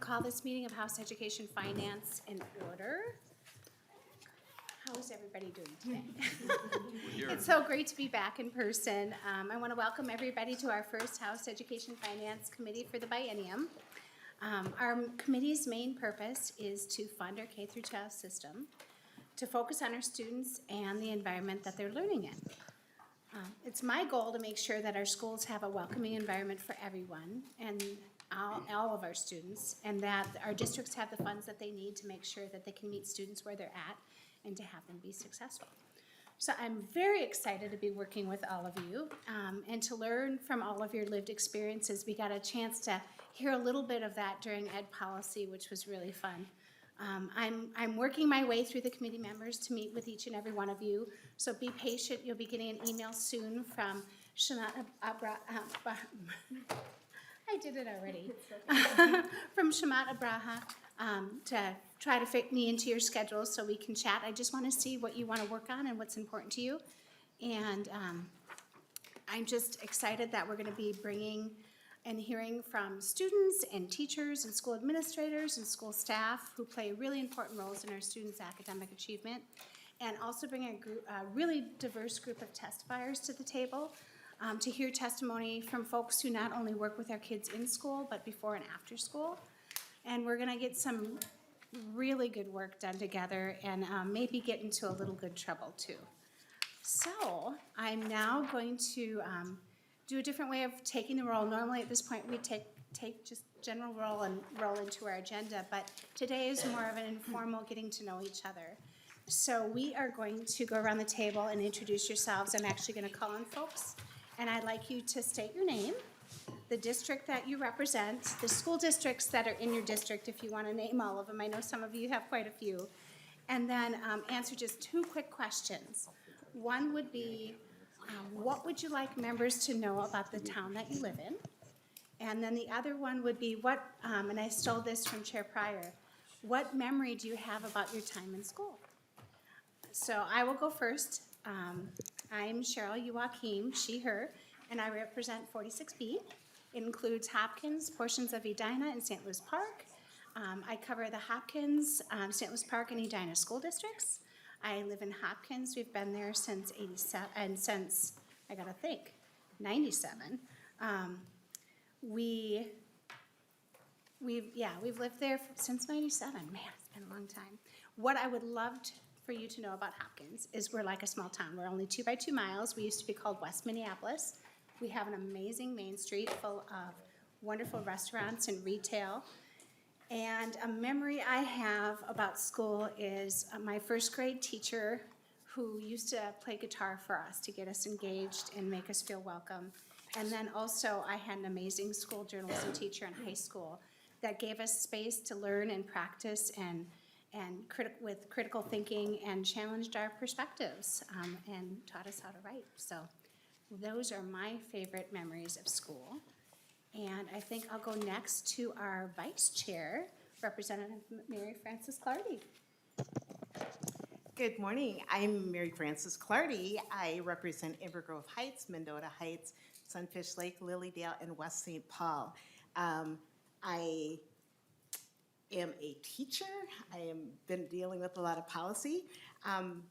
call this meeting of House Education Finance in order. How is everybody doing today? It's so great to be back in person. I want to welcome everybody to our first House Education Finance Committee for the biennium. Our committee's main purpose is to fund our K-12 system, to focus on our students and the environment that they're learning in. It's my goal to make sure that our schools have a welcoming environment for everyone and all of our students, and that our districts have the funds that they need to make sure that they can meet students where they're at and to have them be successful. So I'm very excited to be working with all of you and to learn from all of your lived experiences. We got a chance to hear a little bit of that during Ed Policy, which was really fun. I'm working my way through the committee members to meet with each and every one of you. So be patient. You'll be getting an email soon from Shamat I did it already. From Shamat Abraha to try to fit me into your schedule so we can chat. I just want to see what you want to work on and what's important to you. And I'm just excited that we're going to be bringing and hearing from students and teachers and school administrators and school staff who play really important roles in our students' academic achievement, and also bring a really diverse group of testifiers to the table to hear testimony from folks who not only work with our kids in school, but before and after school. And we're gonna get some really good work done together and maybe get into a little good trouble too. So I'm now going to do a different way of taking the roll. Normally at this point we take just general roll and roll into our agenda, but today is more of an informal getting to know each other. So we are going to go around the table and introduce yourselves. I'm actually gonna call on folks, and I'd like you to state your name, the district that you represent, the school districts that are in your district, if you want to name all of them. I know some of you have quite a few. And then answer just two quick questions. One would be, what would you like members to know about the town that you live in? And then the other one would be, and I stole this from Chair Pryor, what memory do you have about your time in school? So I will go first. I'm Cheryl Joachim, she, her, and I represent 46B. It includes Hopkins, portions of Edina and St. Louis Park. I cover the Hopkins, St. Louis Park, and Edina school districts. I live in Hopkins. We've been there since 87, and since, I gotta think, 97. We've lived there since 97. Man, it's been a long time. What I would love for you to know about Hopkins is we're like a small town. We're only 2 by 2 miles. We used to be called West Minneapolis. We have an amazing main street full of wonderful restaurants and retail. And a memory I have about school is my first grade teacher who used to play guitar for us to get us engaged and make us feel welcome. And then also I had an amazing school journalism teacher in high school that gave us space to learn and practice and with critical thinking, and challenged our perspectives and taught us how to write. So those are my favorite memories of school. And I think I'll go next to our vice chair, Representative Mary Frances Clardy. Good morning. I'm Mary Frances Clardy. I represent Inver Grove Heights, Mendota Heights, Sunfish Lake, Lilydale, and West St. Paul. I am a teacher. I have been dealing with a lot of policy.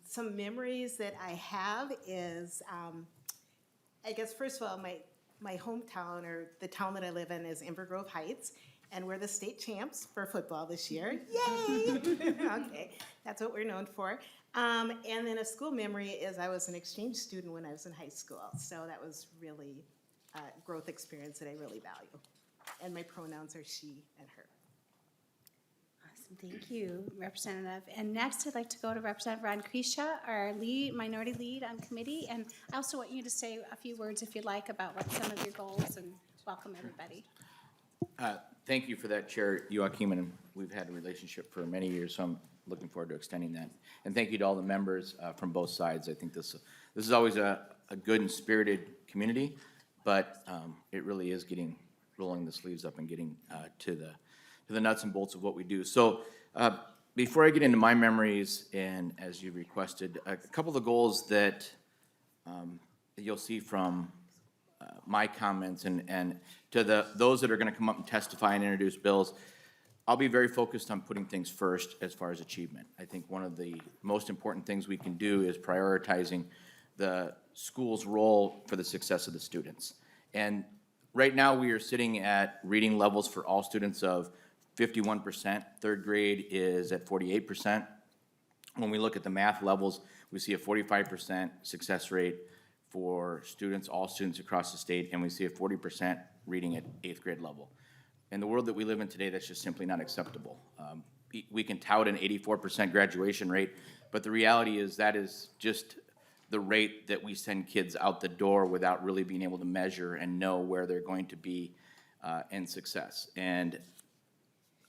Some memories that I have is, I guess first of all, my hometown, or the town that I live in, is Inver Grove Heights, and we're the state champs for football this year. Yay! Okay, that's what we're known for. And then a school memory is I was an exchange student when I was in high school, so that was really a growth experience that I really value. And my pronouns are she and her. Thank you, Representative. And next, I'd like to go to Representative Ron Krisha, our minority lead on committee. And I also want you to say a few words, if you'd like, about what some of your goals, and welcome everybody. Thank you for that, Chair Joachim, and we've had a relationship for many years, so I'm looking forward to extending that. And thank you to all the members from both sides. I think this is always a good and spirited community, but it really is rolling the sleeves up and getting to the nuts and bolts of what we do. So before I get into my memories, and as you requested, a couple of the goals that you'll see from my comments and to those that are going to come up and testify and introduce bills. I'll be very focused on putting things first as far as achievement. I think one of the most important things we can do is prioritizing the school's role for the success of the students. And right now, we are sitting at reading levels for all students of 51%. Third grade is at 48%. When we look at the math levels, we see a 45% success rate for students, all students across the state, and we see a 40% reading at 8th grade level. In the world that we live in today, that's just simply not acceptable. We can tout an 84% graduation rate, but the reality is that is just the rate that we send kids out the door without really being able to measure and know where they're going to be in success. And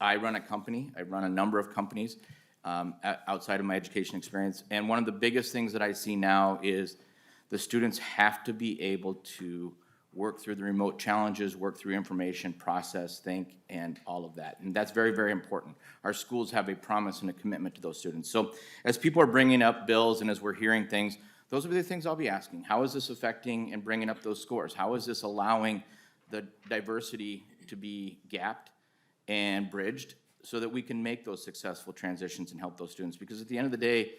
I run a company. I run a number of companies outside of my education experience. And one of the biggest things that I see now is the students have to be able to work through the remote challenges, work through information, process, think, and all of that. And that's very, very important. Our schools have a promise and a commitment to those students. So as people are bringing up bills and as we're hearing things, those are the things I'll be asking. How is this affecting and bringing up those scores? How is this allowing the diversity to be gapped and bridged so that we can make those successful transitions and help those students? Because at the end of the day,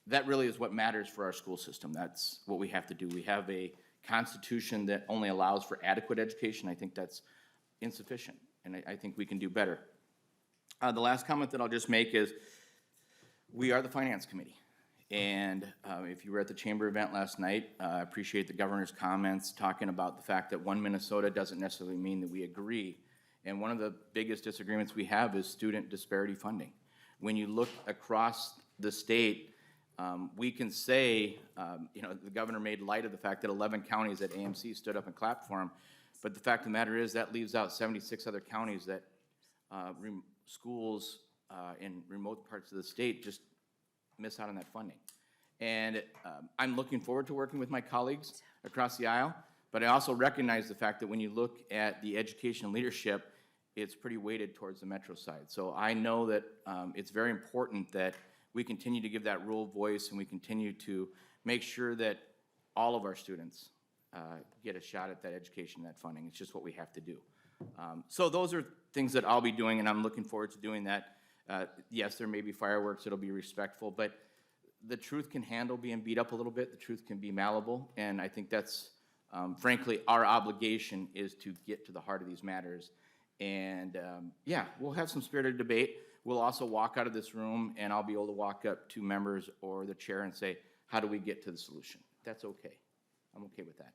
that really is what matters for our school system. That's what we have to do. We have a constitution that only allows for adequate education. I think that's insufficient, and I think we can do better. The last comment that I'll just make is we are the Finance Committee. And if you were at the Chamber event last night, I appreciate the governor's comments talking about the fact that one Minnesota doesn't necessarily mean that we agree. And one of the biggest disagreements we have is student disparity funding. When you look across the state, we can say, the governor made light of the fact that 11 counties at AMC stood up and clapped for him. But the fact of the matter is that leaves out 76 other counties that schools in remote parts of the state just miss out on that funding. And I'm looking forward to working with my colleagues across the aisle, but I also recognize the fact that when you look at the education leadership, it's pretty weighted towards the metro side. So I know that it's very important that we continue to give that rural voice and we continue to make sure that all of our students get a shot at that education, that funding. It's just what we have to do. So those are things that I'll be doing, and I'm looking forward to doing that. Yes, there may be fireworks, it'll be respectful, but the truth can handle being beat up a little bit. The truth can be malleable, and I think that's, frankly, our obligation is to get to the heart of these matters. And yeah, we'll have some spirited debate. We'll also walk out of this room, and I'll be able to walk up to members or the chair and say, how do we get to the solution? That's okay. I'm okay with that.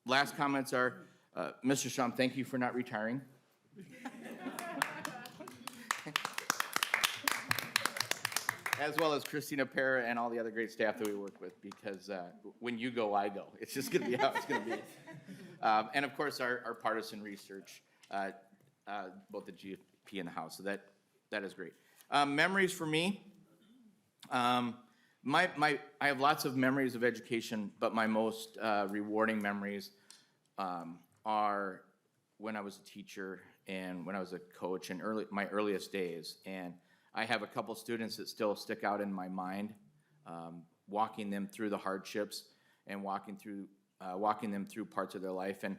Last comments are, Mr. Shum, thank you for not retiring. As well as Christina Para and all the other great staff that we work with, because when you go, I go. It's just going to be how it's going to be. And of course, our partisan research, both the GFP and the House, so that is great. Memories for me, I have lots of memories of education, but my most rewarding memories are when I was a teacher and when I was a coach and my earliest days. And I have a couple students that still stick out in my mind, walking them through the hardships and walking them through parts of their life. And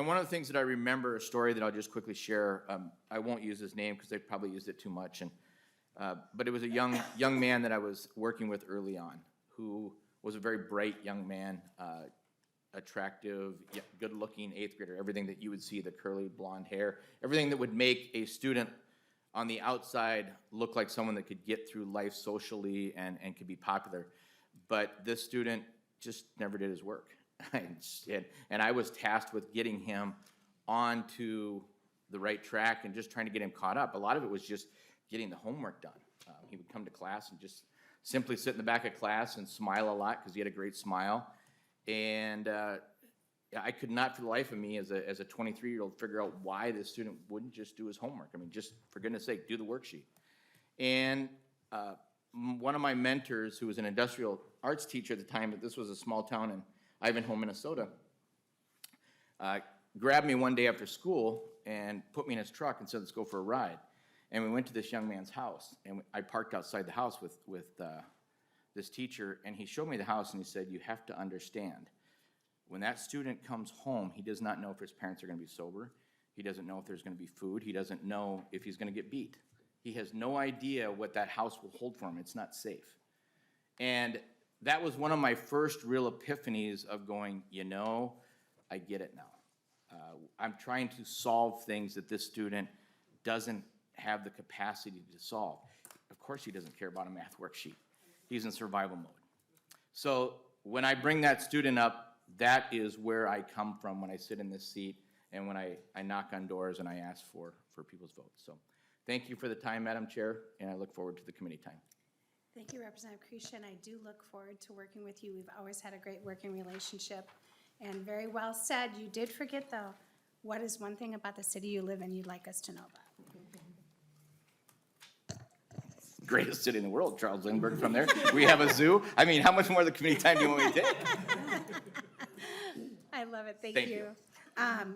one of the things that I remember, a story that I'll just quickly share, I won't use his name because they probably used it too much, but it was a young man that I was working with early on who was a very bright young man, attractive, good-looking 8th grader, everything that you would see, the curly blonde hair, everything that would make a student on the outside look like someone that could get through life socially and could be popular. But this student just never did his work. And I was tasked with getting him onto the right track and just trying to get him caught up. A lot of it was just getting the homework done. He would come to class and just simply sit in the back of class and smile a lot because he had a great smile. And I could not for the life of me as a 23-year-old figure out why this student wouldn't just do his homework. I mean, just for goodness sake, do the worksheet. And one of my mentors, who was an industrial arts teacher at the time, but this was a small town in Ivanhoe, Minnesota, grabbed me one day after school and put me in his truck and said, let's go for a ride. And we went to this young man's house, and I parked outside the house with this teacher, and he showed me the house, and he said, you have to understand, when that student comes home, he does not know if his parents are going to be sober. He doesn't know if there's gonna be food. He doesn't know if he's gonna get beat. He has no idea what that house will hold for him. It's not safe. And that was one of my first real epiphanies of going, I get it now. I'm trying to solve things that this student doesn't have the capacity to solve. Of course, he doesn't care about a math worksheet. He's in survival mode. So when I bring that student up, that is where I come from when I sit in this seat and when I knock on doors and I ask for people's votes. So thank you for the time, Madam Chair, and I look forward to the committee time. Thank you, Representative Creasy, I do look forward to working with you. We've always had a great working relationship. And very well said. You did forget, though, what is one thing about the city you live in you'd like us to know about? Greatest city in the world, Charles Lindbergh from there. We have a zoo. I mean, how much more of the committee time do you want me to take? I love it. Thank Thank you. you.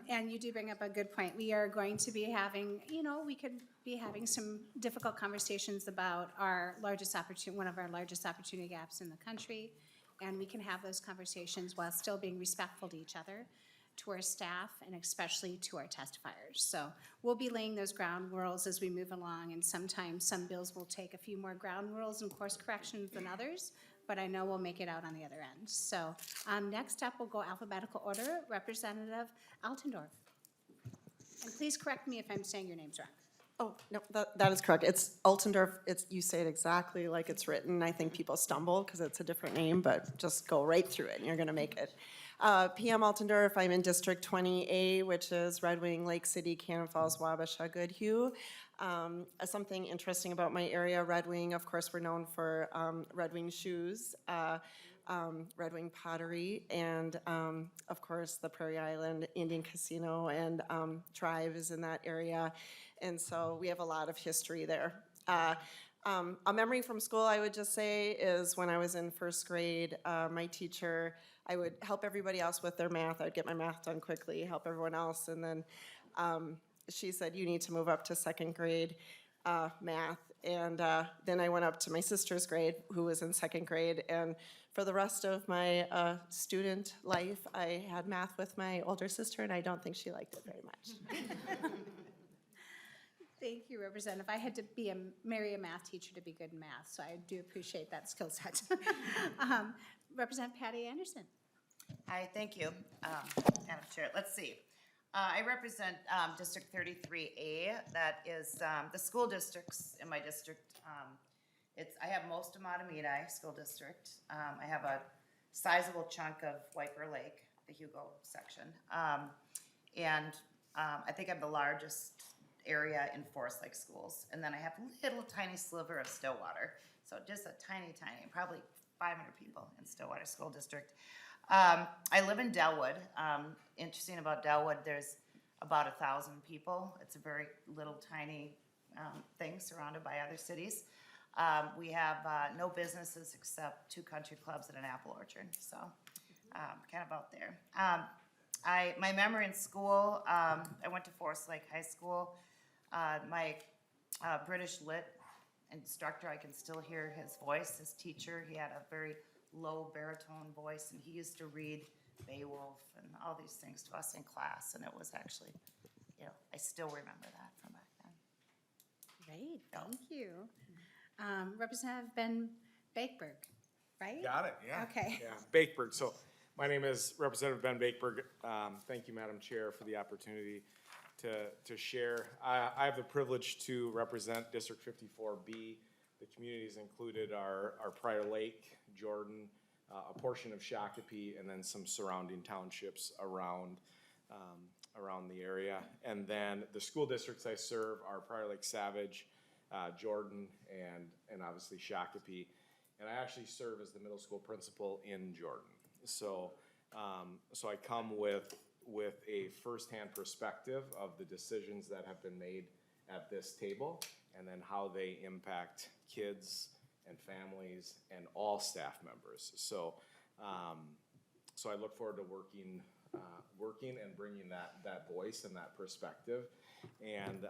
And you do bring up a good point. We are going to be having, we could be having some difficult conversations about our largest opportunity, one of our largest opportunity gaps in the country. And we can have those conversations while still being respectful to each other, to our staff, and especially to our testifiers. So we'll be laying those ground rules as we move along, and sometimes some bills will take a few more ground rules and course corrections than others, but I know we'll make it out on the other end. So next up, we'll go alphabetical order. Representative Altendorf. And please correct me if I'm saying your name's wrong. Oh, no, that is correct. It's Altendorf. You say it exactly like it's written. I think people stumble because it's a different name, but just go right through it and you're going to make it. PM Altendorf, I'm in District 20A, which is Red Wing, Lake City, Cannon Falls, Wabasha, Goodhue. Something interesting about my area, Red Wing, of course, we're known for Red Wing shoes, Red Wing pottery, and of course, the Prairie Island Indian Casino and Tribe is in that area. And so we have a lot of history there. A memory from school, I would just say, is when I was in first grade, my teacher, I would help everybody else with their math. I'd get my math done quickly, help everyone else, and then she said, you need to move up to second grade math. And then I went up to my sister's grade, who was in second grade, and for the rest of my student life, I had math with my older sister, and I don't think she liked it very much. Thank you, Representative. I had to marry a math teacher to be good in math, so I do appreciate that skill set. Representative Patty Anderson. Hi, thank you, Madam Chair. Let's see. I represent District 33A. That is the school districts in my district. I have most of Matamidi School District. I have a sizable chunk of Wiper Lake, the Hugo section. And I think I'm the largest area in Forest Lake schools. And then I have a little tiny sliver of Stillwater. So just a tiny, probably 500 people in Stillwater School District. I live in Delwood. Interesting about Delwood, there's about 1,000 people. It's a very little tiny thing surrounded by other cities. We have no businesses except 2 country clubs and an apple orchard. So kind of out there. My memory in school, I went to Forest Lake High School. My British Lit instructor, I can still hear his voice, his teacher. He had a very low baritone voice, and he used to read Beowulf and all these things to us in class, and it was actually, I still remember that from back then. Great, thank you. Representative Ben Bakeberg, right? Got it, yeah. Okay. Yeah, Bakeberg. So my name is Representative Ben Bakeberg. Thank you, Madam Chair, for the opportunity to share. I have the privilege to represent District 54B. The communities included are Prior Lake, Jordan, a portion of Shakopee, and then some surrounding townships around the area. And then the school districts I serve are Prior Lake Savage, Jordan, and obviously Shakopee. And I actually serve as the middle school principal in Jordan. So I come with a firsthand perspective of the decisions that have been made at this table, and then how they impact kids and families and all staff members. So I look forward to working and bringing that voice and that perspective. And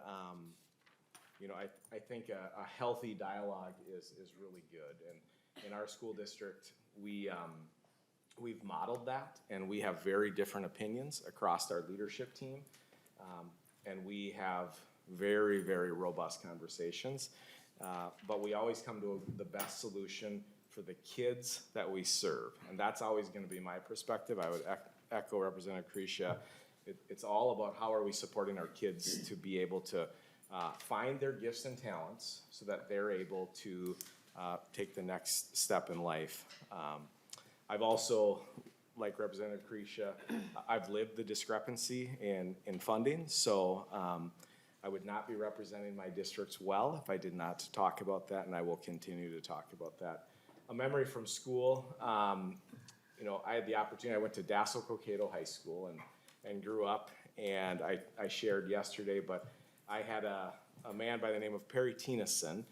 I think a healthy dialogue is really good. And in our school district, we've modeled that, and we have very different opinions across our leadership team. and we have very, very robust conversations. But we always come to the best solution for the kids that we serve. And that's always gonna be my perspective. I would echo Representative Creasha. It's all about how are we supporting our kids to be able to find their gifts and talents so that they're able to take the next step in life. I've also, like Representative Creasha, I've lived the discrepancy in funding, so I would not be representing my districts well if I did not talk about that, and I will continue to talk about that. A memory from school, you know, I had the opportunity, I went to Dassel Cokato High School and grew up, and I shared yesterday, but I had a man by the name of Perry Tennyson.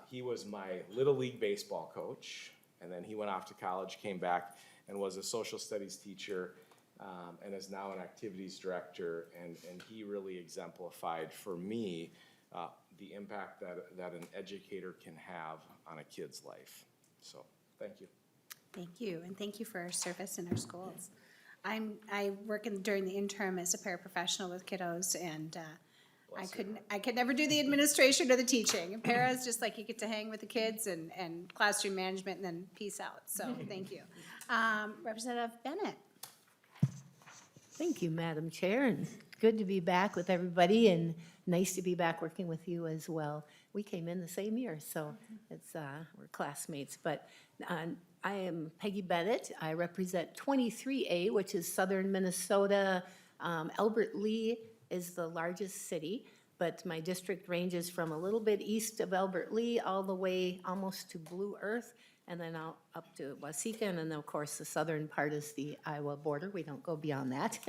He was my Little League baseball coach, and then he went off to college, came back, and was a social studies teacher, and is now an activities director, and he really exemplified for me the impact that an educator can have on a kid's life. So, thank you. Thank you, and thank you for our service in our schools. I work during the interim as a paraprofessional with kiddos, and I could never do the administration or the teaching. Para is just like you get to hang with the kids and classroom management and then peace out, so thank you. Representative Bennett. Thank you, Madam Chair, and good to be back with everybody, and nice to be back working with you as well. We came in the same year, so it's, we're classmates, but I am Peggy Bennett. I represent 23A, which is southern Minnesota. Albert Lea is the largest city, but my district ranges from a little bit east of Albert Lea all the way almost to Blue Earth, and then out up to Waseca, and then of course the southern part is the Iowa border. We don't go beyond that.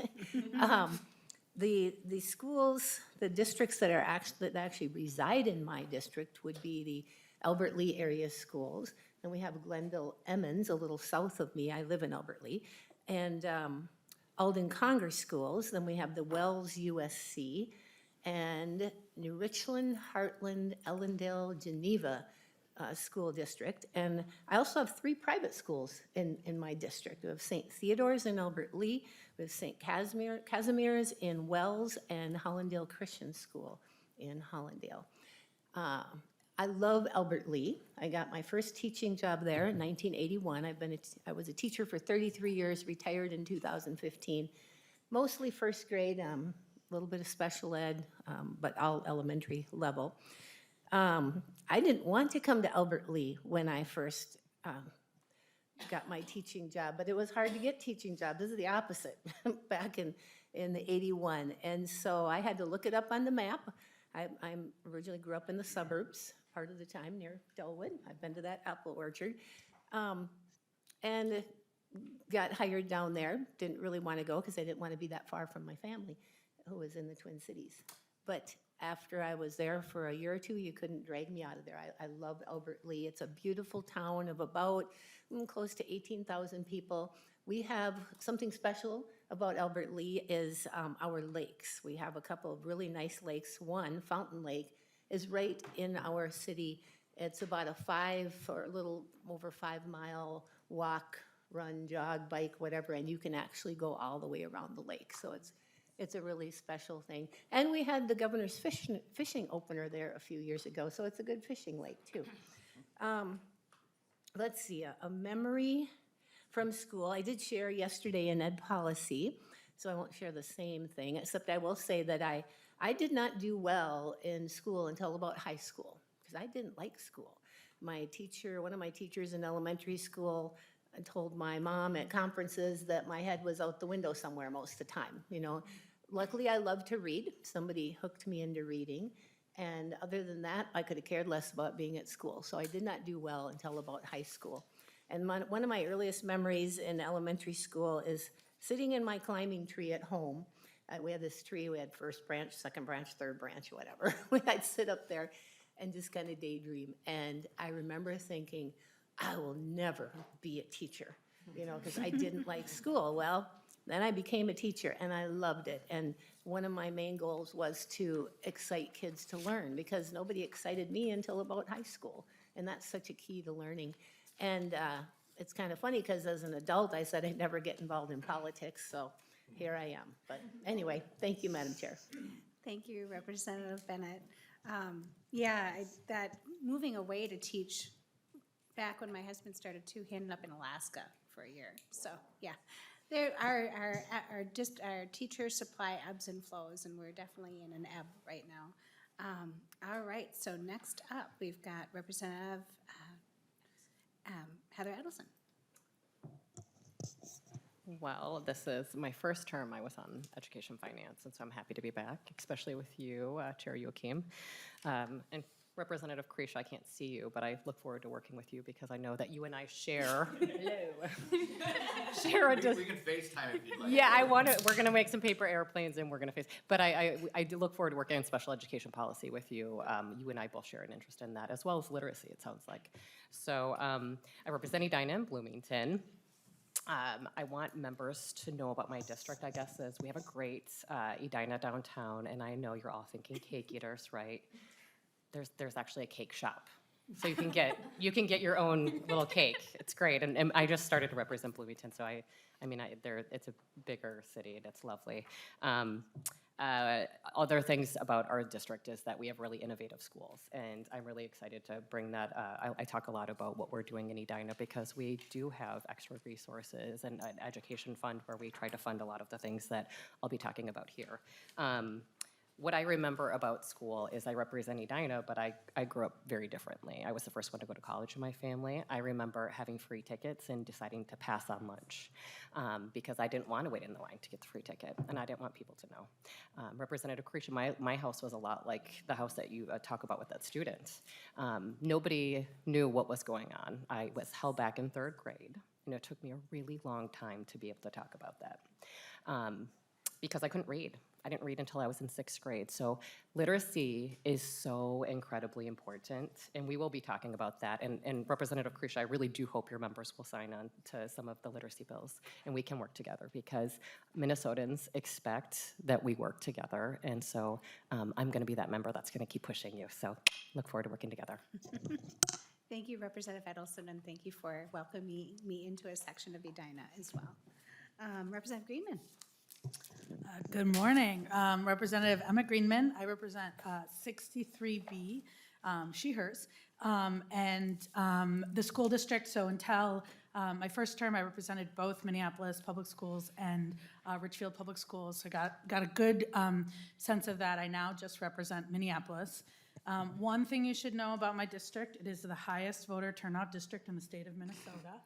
The schools, the districts that actually reside in my district would be the Albert Lea area schools, and we have Glenville Emmons a little south of me. I live in Albert Lea, and Alden Conger schools. Then we have the Wells USC, and New Richland, Heartland, Ellendale, Geneva school district. And I also have 3 private schools in my district. We have St. Theodore's in Albert Lea, we have St. Casimir's in Wells, and Hollandale Christian School in Hollandale. I love Albert Lea. I got my first teaching job there in 1981. I was a teacher for 33 years, retired in 2015. Mostly first grade, a little bit of special ed, but all elementary level. I didn't want to come to Albert Lea when I first got my teaching job, but it was hard to get teaching jobs. This is the opposite back in the 81. And so I had to look it up on the map. I originally grew up in the suburbs, part of the time near Delwood. I've been to that apple orchard. And got hired down there. Didn't really want to go because I didn't want to be that far from my family who was in the Twin Cities. But after I was there for a year or two, you couldn't drag me out of there. I love Albert Lea. It's a beautiful town of about close to 18,000 people. We have something special about Albert Lea is our lakes. We have a couple of really nice lakes. One, Fountain Lake, is right in our city. It's about a little over 5 mile walk, run, jog, bike, whatever, and you can actually go all the way around the lake. So it's a really special thing. And we had the governor's fishing opener there a few years ago, so it's a good fishing lake too. Let's see, a memory from school. I did share yesterday in ed policy, so I won't share the same thing, except I will say that I did not do well in school until about high school, because I didn't like school. One of my teachers in elementary school told my mom at conferences that my head was out the window somewhere most of the time, you know. Luckily, I love to read. Somebody hooked me into reading. And other than that, I could have cared less about being at school. So I did not do well until about high school. And one of my earliest memories in elementary school is sitting in my climbing tree at home. We had this tree, we had first branch, second branch, third branch, whatever. I'd sit up there and just kind of daydream. And I remember thinking, I will never be a teacher, you know, because I didn't like school. Well, then I became a teacher and I loved it. And one of my main goals was to excite kids to learn, because nobody excited me until about high school. And that's such a key to learning. And it's kind of funny because as an adult, I said I'd never get involved in politics. So here I am. But anyway, thank you, Madam Chair. Thank you, Representative Bennett. Yeah, that moving away to teach, back when my husband started too, he ended up in Alaska for a year. So, yeah, our teacher supply ebbs and flows, and we're definitely in an ebb right now. All right, so next up, we've got Representative Heather Edelson. Well, this is my first term I was on Education Finance, and so I'm happy to be back, especially with you, Chair Joachim. And Representative Kreisha, I can't see you, but I look forward to working with you because I know that you and I share, hello, share a We can FaceTime if you'd like. yeah, we're gonna make some paper airplanes and we're gonna face, but I do look forward to working on special education policy with you. You and I both share an interest in that, as well as literacy, it sounds like. So I represent Edina in Bloomington. I want members to know about my district, I guess, is we have a great Edina downtown, and I know you're all thinking cake eaters, right? There's actually a cake shop. So you can get your own little cake. It's great, and I just started to represent Bloomington, so it's a bigger city, and it's lovely. Other things about our district is that we have really innovative schools, and I'm really excited to bring that. I talk a lot about what we're doing in Edina because we do have extra resources and an education fund where we try to fund a lot of the things that I'll be talking about here. What I remember about school is I represent Edina, but I grew up very differently. I was the first one to go to college in my family. I remember having free tickets and deciding to pass on lunch because I didn't want to wait in the line to get the free ticket, and I didn't want people to know. Representative Kreisha, my house was a lot like the house that you talk about with that student. Nobody knew what was going on. I was held back in 3rd grade, and it took me a really long time to be able to talk about that because I couldn't read. I didn't read until I was in 6th grade. So literacy is so incredibly important, and we will be talking about that. And Representative Kreisha, I really do hope your members will sign on to some of the literacy bills, and we can work together because Minnesotans expect that we work together. And so I'm going to be that member that's going to keep pushing you. So look forward to working together. Thank you, Representative Edelson, and thank you for welcoming me into a section of Edina as well. Representative Greenman. Good morning. Representative Emma Greenman. I represent 63B, she, hers, and the school district. So until my first term, I represented both Minneapolis Public Schools and Richfield Public Schools. So got a good sense of that. I now just represent Minneapolis. One thing you should know about my district, it is the highest voter turnout district in the state of Minnesota.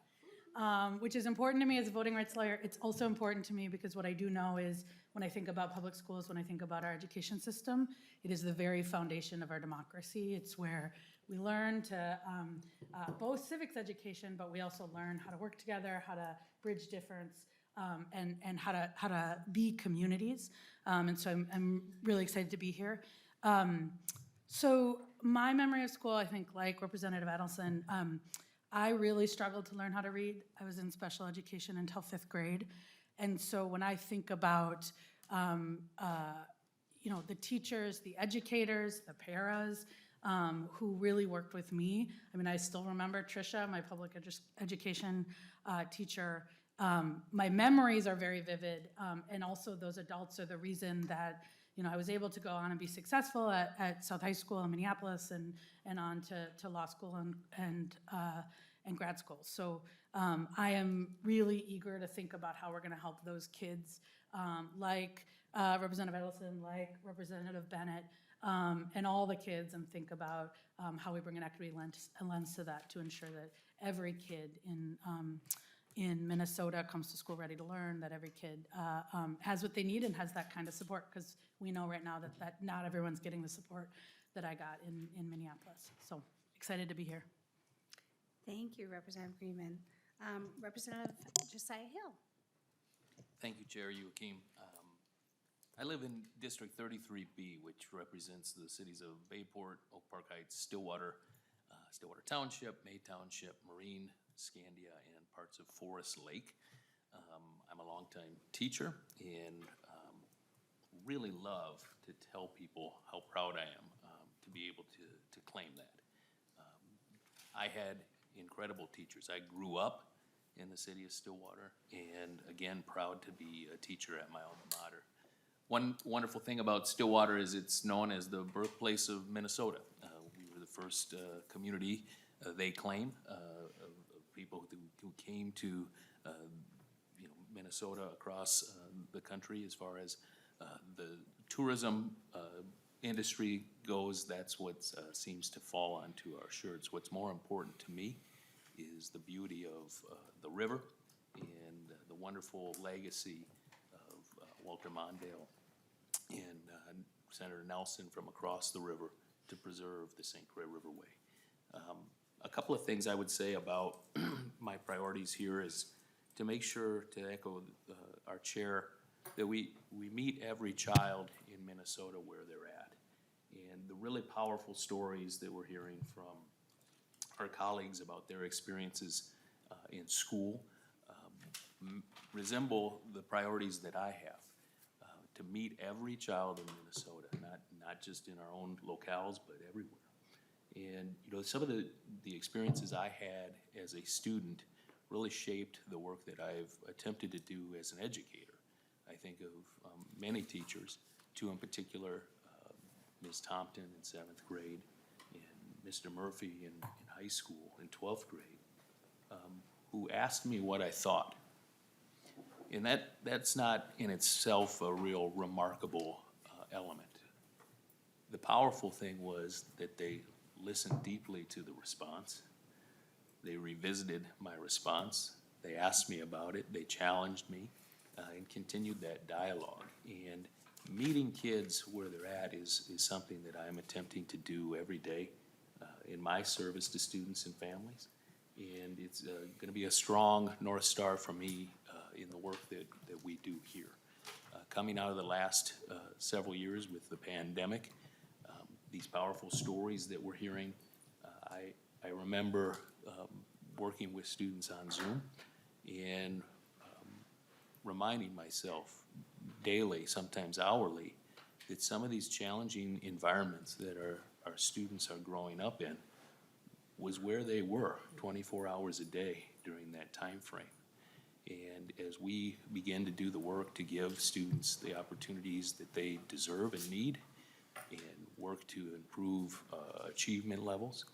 Which is important to me as a voting rights lawyer. It's also important to me because what I do know is when I think about public schools, when I think about our education system, it is the very foundation of our democracy. It's where we learn to both civics education, but we also learn how to work together, how to bridge difference, and how to be communities. And so I'm really excited to be here. So my memory of school, I think, like Representative Edelson, I really struggled to learn how to read. I was in special education until 5th grade. And so when I think about, the teachers, the educators, the paras, who really worked with me. I mean, I still remember Tricia, my public education teacher. My memories are very vivid. And also those adults are the reason that I was able to go on and be successful at South High School in Minneapolis and on to law school and grad school. So I am really eager to think about how we're going to help those kids like Representative Edelson, like Representative Bennett, and all the kids, and think about how we bring an equity lens to that to ensure that every kid in Minnesota comes to school ready to learn, that every kid has what they need and has that kind of support, because we know right now that not everyone's getting the support that I got in Minneapolis. So excited to be here. Thank you, Representative Greenman. Representative Josiah Hill. Thank you, Chair Joachim. I live in District 33B, which represents the cities of Bayport, Oak Park Heights, Stillwater, Stillwater Township, May Township, Marine, Scandia, and parts of Forest Lake. I'm a longtime teacher and really love to tell people how proud I am to be able to claim that. I had incredible teachers. I grew up in the city of Stillwater, and again, proud to be a teacher at my alma mater. One wonderful thing about Stillwater is it's known as the birthplace of Minnesota. We were the first community, they claim, of people who came to, Minnesota across the country as far as the tourism industry goes. That's what seems to fall onto our shirts. What's more important to me is the beauty of the river and the wonderful legacy of Walter Mondale and Senator Nelson from across the river to preserve the St. Croix Riverway. A couple of things I would say about my priorities here is to make sure, to echo our chair, that we meet every child in Minnesota where they're at. And the really powerful stories that we're hearing from our colleagues about their experiences in school resemble the priorities that I have. To meet every child in Minnesota, not just in our own locales, but everywhere. And, some of the experiences I had as a student really shaped the work that I've attempted to do as an educator. I think of many teachers, two in particular, Ms. Tompton in 7th grade and Mr. Murphy in high school in 12th grade, who asked me what I thought. And that's not in itself a real remarkable element. The powerful thing was that they listened deeply to the response. They revisited my response. They asked me about it. They challenged me and continued that dialogue. And meeting kids where they're at is something that I'm attempting to do every day in my service to students and families. And it's going to be a strong North Star for me in the work that we do here. Coming out of the last several years with the pandemic, these powerful stories that we're hearing, I remember working with students on Zoom and reminding myself daily, sometimes hourly, that some of these challenging environments that our students are growing up in was where they were 24 hours a day during that time frame. And as we begin to do the work to give students the opportunities that they deserve and need and work to improve achievement levels,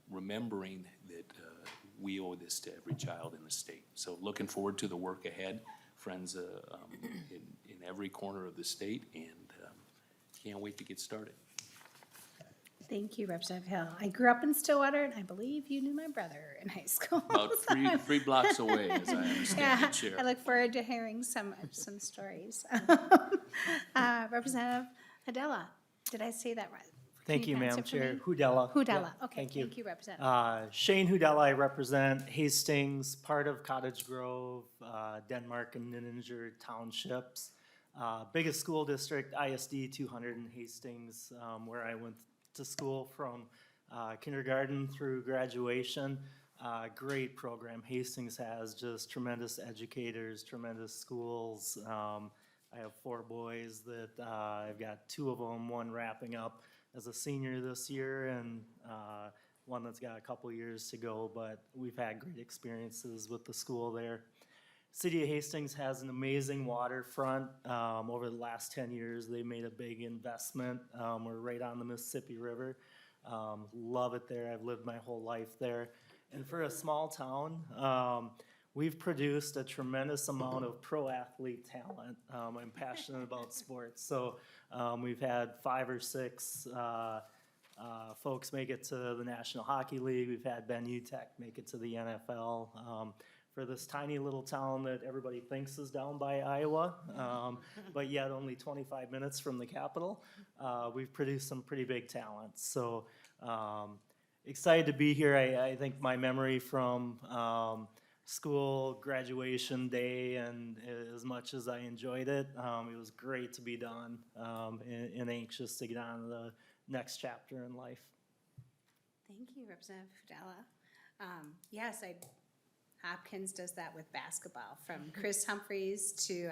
remembering that we owe this to every child in the state. So looking forward to the work ahead, friends in every corner of the state, and can't wait to get started. Thank you, Representative Hill. I grew up in Stillwater, and I believe you knew my brother in high school. About three blocks away, as I understand Yeah, it, Chair. I look forward to hearing some stories. Representative Hudella, did I say that right? Can Thank you, pronounce Madam it for Chair. me? Hudella. Hudella, Yep, okay, thank you. thank you, Representative. Shane Hudella, I represent Hastings, part of Cottage Grove, Denmark, and Nininger townships. Biggest school district, ISD 200 in Hastings, where I went to school from kindergarten through graduation. Great program. Hastings has just tremendous educators, tremendous schools. I have 4 boys that I've got 2 of them, one wrapping up as a senior this year and one that's got a couple years to go, but we've had great experiences with the school there. City of Hastings has an amazing waterfront. Over the last 10 years, they made a big investment. We're right on the Mississippi River. Love it there. I've lived my whole life there. And for a small town, we've produced a tremendous amount of pro athlete talent. I'm passionate about sports. So we've had 5 or 6 folks make it to the National Hockey League. We've had Ben Utek make it to the NFL. For this tiny little town that everybody thinks is down by Iowa, but yet only 25 minutes from the capital, we've produced some pretty big talent. So excited to be here. I think my memory from school graduation day, and as much as I enjoyed it, it was great to be done and anxious to get on to the next chapter in life. Thank you, Representative Hudella. Yes, Hopkins does that with basketball, from Chris Humphreys to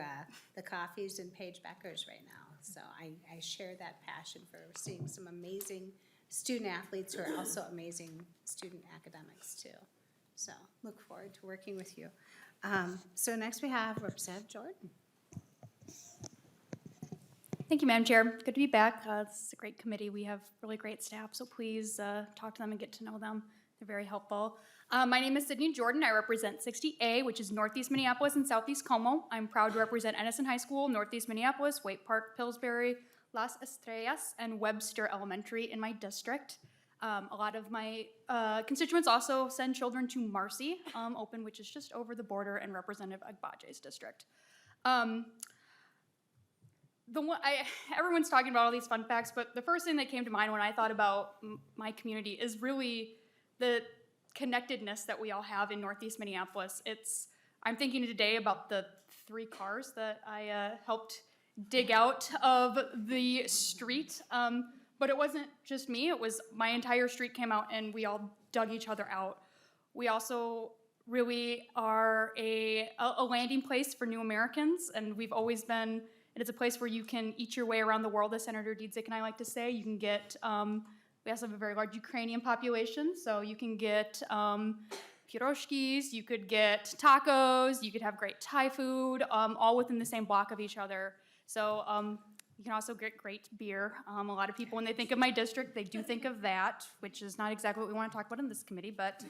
the Coffees and Paige Beckers right now. So I share that passion for seeing some amazing student athletes who are also amazing student academics too. So look forward to working with you. So next we have Representative Jordan. Thank you, Madam Chair. Good to be back. This is a great committee. We have really great staff, so please talk to them and get to know them. They're very helpful. My name is Sydney Jordan. I represent 60A, which is Northeast Minneapolis and Southeast Como. I'm proud to represent Edison High School, Northeast Minneapolis, Waite Park, Pillsbury, Las Estrellas, and Webster Elementary in my district. A lot of my constituents also send children to Marcy, Open, which is just over the border, and Representative Agbaje's district. Everyone's talking about all these fun facts, but the first thing that came to mind when I thought about my community is really the connectedness that we all have in Northeast Minneapolis. I'm thinking today about the 3 cars that I helped dig out of the street, but it wasn't just me, it was my entire street came out and we all dug each other out. We also really are a landing place for new Americans, and we've always been. And it's a place where you can eat your way around the world, as Senator Dietzick and I like to say. You can get, we also have a very large Ukrainian population, so you can get pierogies, you could get tacos, you could have great Thai food, all within the same block of each other. So you can also get great beer. A lot of people, when they think of my district, they do think of that, which is not exactly what we want to talk about in this committee, but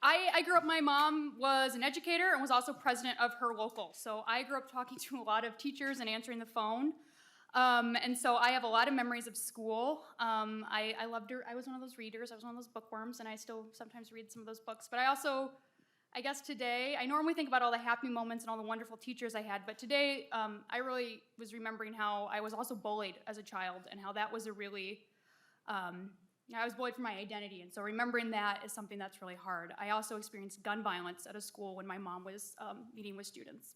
I grew up, my mom was an educator and was also president of her local. So I grew up talking to a lot of teachers and answering the phone. And so I have a lot of memories of school. I loved her. I was one of those readers. I was one of those bookworms, and I still sometimes read some of those books. But I also, I guess today, I normally think about all the happy moments and all the wonderful teachers I had. But today, I really was remembering how I was also bullied as a child and how that was a really, I was bullied for my identity, and so remembering that is something that's really hard. I also experienced gun violence at a school when my mom was meeting with students.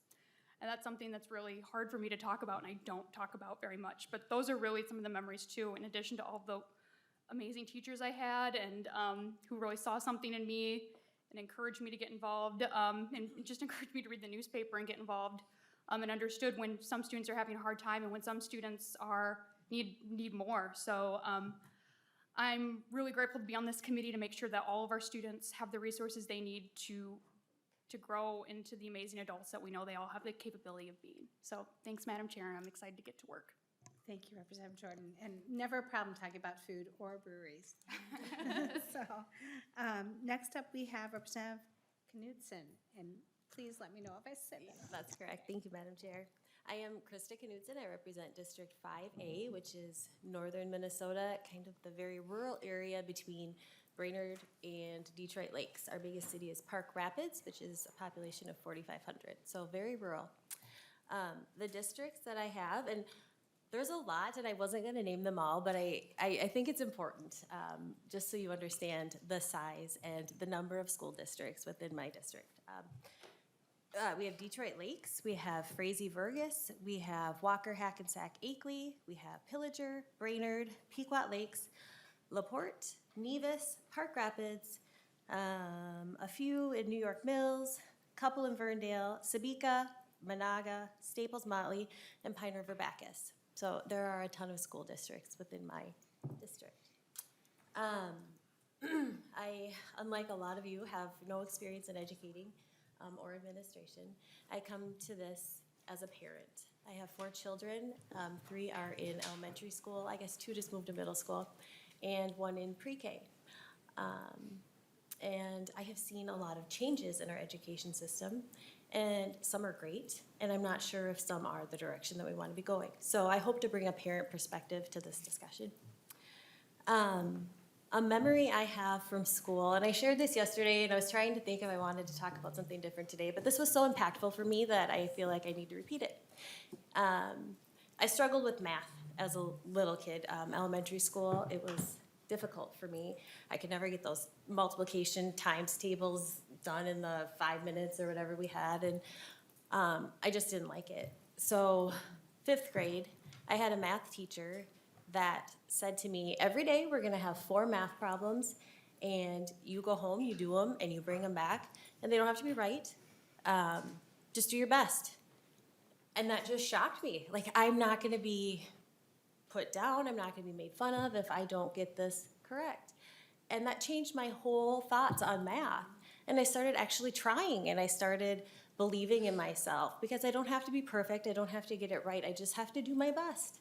And that's something that's really hard for me to talk about, and I don't talk about very much. But those are really some of the memories, too, in addition to all the amazing teachers I had and who really saw something in me and encouraged me to get involved and just encouraged me to read the newspaper and get involved and understood when some students are having a hard time and when some students need more. So I'm really grateful to be on this committee to make sure that all of our students have the resources they need to grow into the amazing adults that we know they all have the capability of being. So thanks, Madam Chair, and I'm excited to get to work. Thank you, Representative Jordan, and never a problem talking about food or breweries. So, next up we have Representative Knudsen, and please let me know if I said that. That's correct. Thank you, Madam Chair. I am Krista Knudsen. I represent District 5A, which is northern Minnesota, kind of the very rural area between Brainerd and Detroit Lakes. Our biggest city is Park Rapids, which is a population of 4,500, so very rural. The districts that I have, and there's a lot, and I wasn't going to name them all, but I think it's important, just so you understand the size and the number of school districts within my district. We have Detroit Lakes, we have Frazee-Vergus, we have Walker, Hackensack, Akeley, we have Pillager, Brainerd, Pequot Lakes, LaPorte, Nevis, Park Rapids, a few in New York Mills, a couple in Verndale, Sebeka, Monaga, Staples Motley, and Pine River Bacchus. So there are a ton of school districts within my district. I, unlike a lot of you, have no experience in educating or administration. I come to this as a parent. I have 4 children. 3 are in elementary school. I guess 2 just moved to middle school, and 1 in pre-K. And I have seen a lot of changes in our education system, and some are great, and I'm not sure if some are the direction that we want to be going. So I hope to bring a parent perspective to this discussion. A memory I have from school, and I shared this yesterday, and I was trying to think if I wanted to talk about something different today, but this was so impactful for me that I feel like I need to repeat it. I struggled with math as a little kid. Elementary school, it was difficult for me. I could never get those multiplication times tables done in the 5 minutes or whatever we had, and I just didn't like it. So 5th grade, I had a math teacher that said to me, every day we're gonna have 4 math problems, and you go home, you do them, and you bring them back, and they don't have to be right. Just do your best. And that just shocked me. Like, I'm not gonna be put down, I'm not gonna be made fun of if I don't get this correct. And that changed my whole thoughts on math. And I started actually trying, and I started believing in myself, because I don't have to be perfect, I don't have to get it right, I just have to do my best.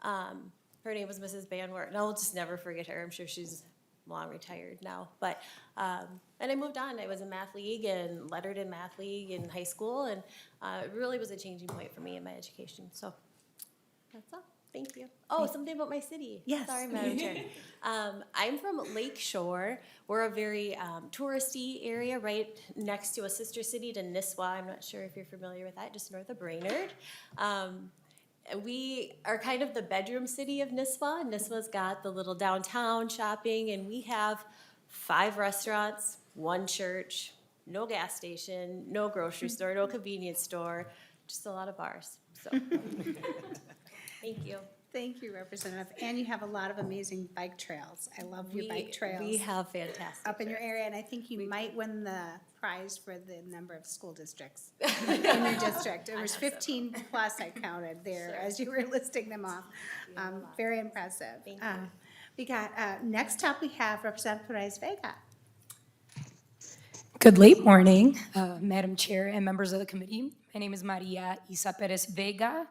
Her name was Mrs. Banwart, and I'll just never forget her. I'm sure she's long retired now, but, and I moved on. I was in math league and lettered in math league in high school, and it really was a changing point for me in my education, so that's all. Thank you. Oh, something about my city. Yes. Sorry, Madam Chair. I'm from Lake Shore. We're a very touristy area right next to a sister city to Nisswa. I'm not sure if you're familiar with that, just north of Brainerd. We are kind of the bedroom city of Nisswa. Nisswa's got the little downtown shopping, and we have 5 restaurants, 1 church, no gas station, no grocery store, no convenience store, just a lot of bars. So, thank you. Thank you, Representative. And you have a lot of amazing bike trails. I love your bike trails. We have fantastic. Up in your area, and I think you might win the prize for the number of school districts in your district. There was 15 plus I counted there as you were listing them off. Very impressive. Thank you. We got, next up we have Representative Perez Vega. Good late morning, Madam Chair and members of the committee. My name is Maria Isa Perez Vega.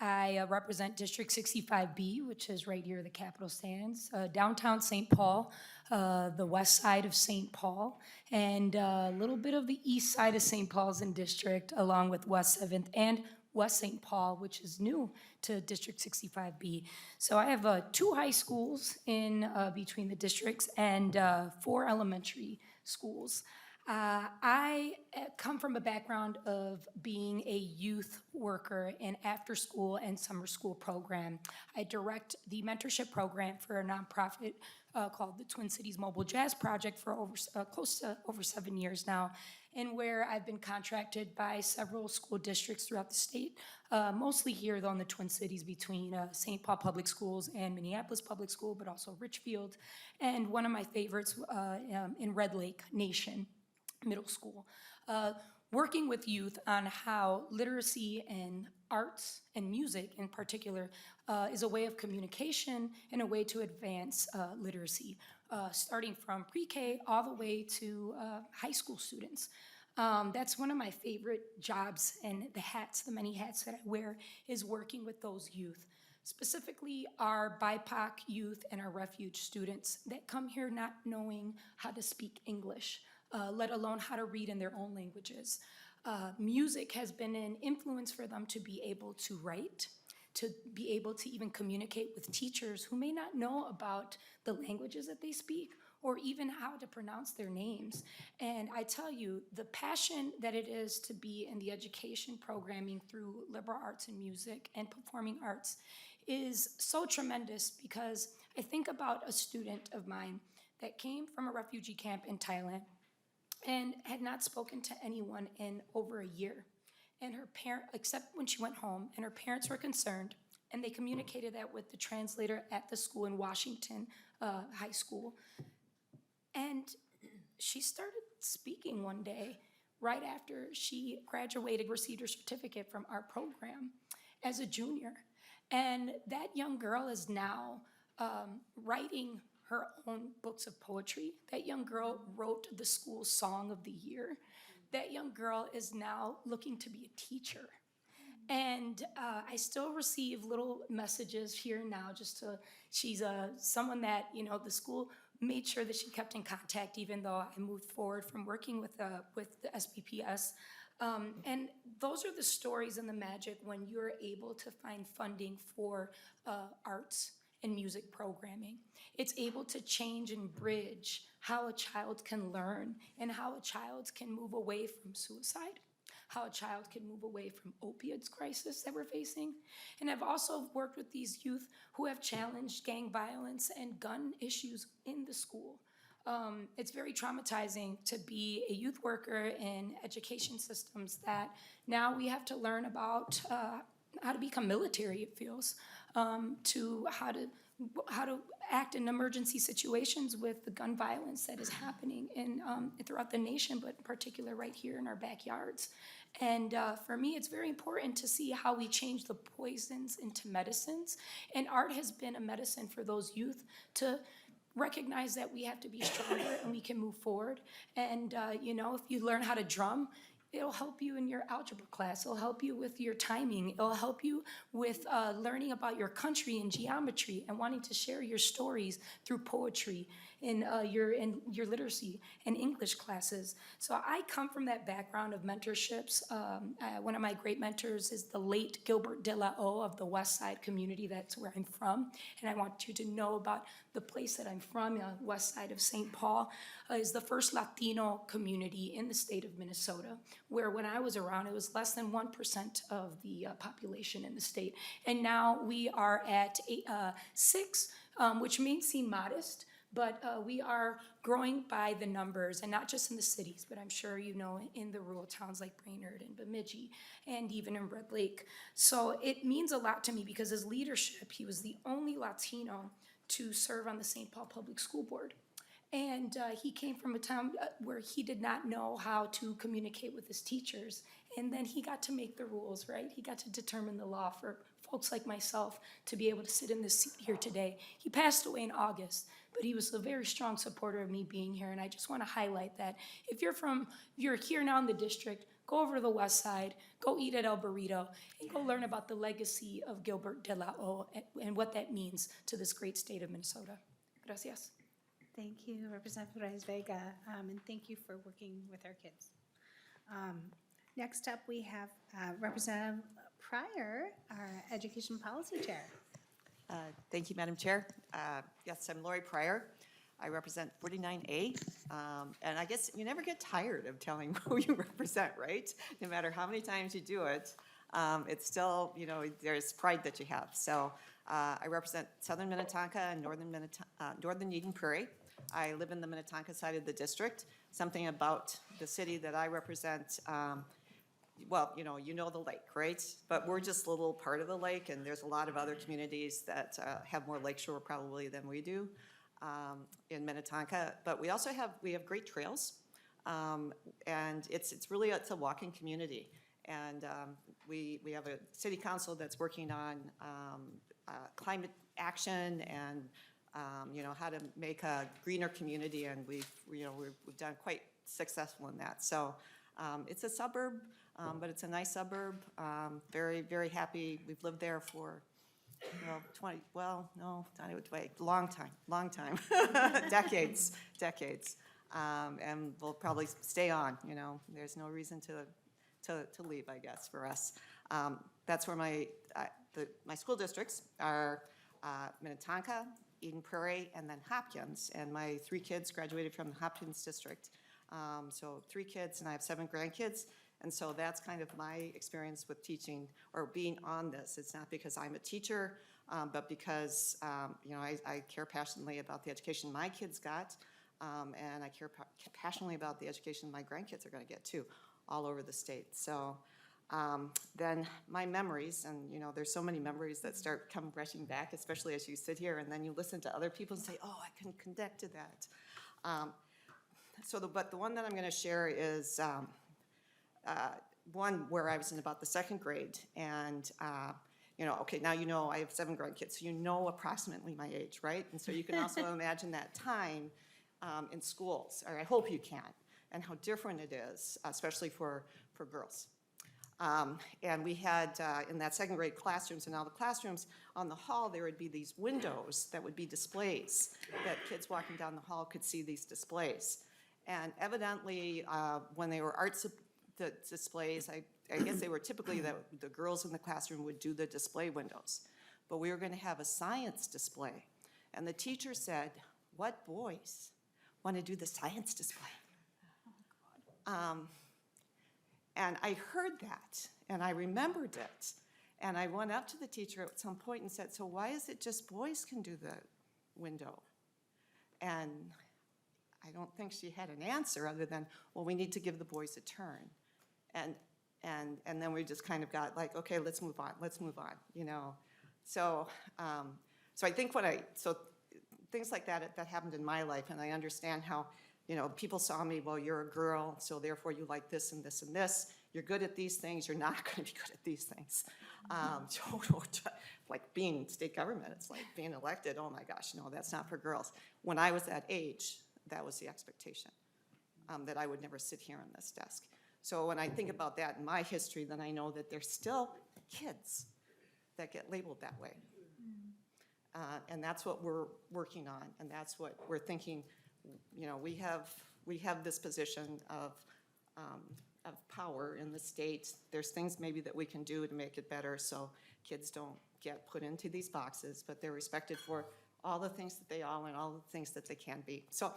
I represent District 65B, which is right here, the Capitol stands, downtown St. Paul, the west side of St. Paul, and a little bit of the east side of St. Paul's in district, along with West 7th and West St. Paul, which is new to District 65B. So I have 2 high schools in between the districts and 4 elementary schools. I come from a background of being a youth worker in after-school and summer school program. I direct the mentorship program for a nonprofit called the Twin Cities Mobile Jazz Project for close to over 7 years now, and where I've been contracted by several school districts throughout the state, mostly here though in the Twin Cities between St. Paul Public Schools and Minneapolis Public School, but also Richfield, and one of my favorites in Red Lake Nation Middle School, working with youth on how literacy and arts and music in particular is a way of communication and a way to advance literacy, starting from pre-K all the way to high school students. That's one of my favorite jobs, and the many hats that I wear is working with those youth. Specifically our BIPOC youth and our refuge students that come here not knowing how to speak English, let alone how to read in their own languages. Music has been an influence for them to be able to write, to be able to even communicate with teachers who may not know about the languages that they speak or even how to pronounce their names. And I tell you, the passion that it is to be in the education programming through liberal arts and music and performing arts is so tremendous, because I think about a student of mine that came from a refugee camp in Thailand and had not spoken to anyone in over a year. And her parent, except when she went home, and her parents were concerned, and they communicated that with the translator at the school in Washington High School. And she started speaking one day right after she graduated, received her certificate from our program as a junior. And that young girl is now writing her own books of poetry. That young girl wrote the school song of the year. That young girl is now looking to be a teacher. And I still receive little messages here and now, she's someone that, the school made sure that she kept in contact, even though I moved forward from working with the SPPS. And those are the stories and the magic when you're able to find funding for arts and music programming. It's able to change and bridge how a child can learn and how a child can move away from suicide, how a child can move away from opioids crisis that we're facing. And I've also worked with these youth who have challenged gang violence and gun issues in the school. It's very traumatizing to be a youth worker in education systems that now we have to learn about how to become military, it feels, to how to act in emergency situations with the gun violence that is happening throughout the nation, but in particular right here in our backyards. And for me, it's very important to see how we change the poisons into medicines. And art has been a medicine for those youth to recognize that we have to be stronger and we can move forward. And, if you learn how to drum, It'll help you in your algebra class. It'll help you with your timing. It'll help you with learning about your country and geometry and wanting to share your stories through poetry in your literacy and English classes. So I come from that background of mentorships. One of my great mentors is the late Gilbert De La O of the West Side community. That's where I'm from. And I want you to know about the place that I'm from, west side of St. Paul, is the first Latino community in the state of Minnesota, where when I was around, it was less than 1% of the population in the state. And now we are at 6, which may seem modest, but we are growing by the numbers, and not just in the cities, but I'm sure you know in the rural towns like Brainerd and Bemidji, and even in Red Lake. So it means a lot to me because his leadership, he was the only Latino to serve on the St. Paul Public School Board. And he came from a town where he did not know how to communicate with his teachers. And then he got to make the rules, right? He got to determine the law for folks like myself to be able to sit in this seat here today. He passed away in August, but he was a very strong supporter of me being here. And I just want to highlight that if you're here now in the district, go over to the west side, go eat at El Burrito, and go learn about the legacy of Gilbert De La O and what that means to this great state of Minnesota. Gracias. Thank you, Representative Perez-Vega, and thank you for working with our kids. Next up, we have Representative Pryor, our Education Policy Chair. Thank you, Madam Chair. Yes, I'm Lori Pryor. I represent 49A, and I guess you never get tired of telling who you represent, right? No matter how many times you do it, it's still, you know, there's pride that you have. So I represent Southern Minnetonka and Northern Eden Prairie. I live in the Minnetonka side of the district. Something about the city that I represent, well, you know the lake, right? But we're just a little part of the lake, and there's a lot of other communities that have more lakeshore probably than we do in Minnetonka. But we also have great trails, and it's a walking community. And we have a city council that's working on climate action and how to make a greener community, and we've done quite successful in that. So it's a suburb, but it's a nice suburb. Very, very happy. We've lived there for long time, decades, and we'll probably stay on. There's no reason to leave, I guess, for us. That's where my school districts are: Minnetonka, Eden Prairie, and then Hopkins. And my 3 kids graduated from the Hopkins district. So 3 kids, and I have 7 grandkids. And so that's kind of my experience with teaching or being on this. It's not because I'm a teacher, but because I care passionately about the education my kids got, and I care passionately about the education my grandkids are going to get too, all over the state. So then my memories, and there's so many memories that start come rushing back, especially as you sit here and then you listen to other people and say, oh, I can connect to that. But the one that I'm going to share is one where I was in about the 2nd grade, and okay, now I have 7 grandkids, so you know approximately my age, right? And so you can also imagine that time in schools, or I hope you can, and how different it is, especially for girls. And we had, in that 2nd grade classrooms, and all the classrooms on the hall, there would be these windows that would be displays, that kids walking down the hall could see these displays. And evidently, when they were the displays, I guess they were typically the girls in the classroom would do the display windows. But we were going to have a science display. And the teacher said, what boys want to do the science display? And I heard that, and I remembered it. And I went up to the teacher at some point and said, so why is it just boys can do the window? And I don't think she had an answer other than, well, we need to give the boys a turn. And then we just kind of got like, okay, let's move on. So I think things like that happened in my life, and I understand how, people saw me, well, you're a girl, so therefore you like this and this and this. You're good at these things, you're not going to be good at these things. Like being state government, it's like being elected, oh my gosh, no, that's not for girls. When I was that age, that was the expectation, that I would never sit here on this desk. So when I think about that in my history, then I know that there's still kids that get labeled that way. And that's what we're working on, and that's what we're thinking. You know, we have this position of power in the state. There's things maybe that we can do to make it better so kids don't get put into these boxes, but they're respected for all the things that they are and all the things that they can be. So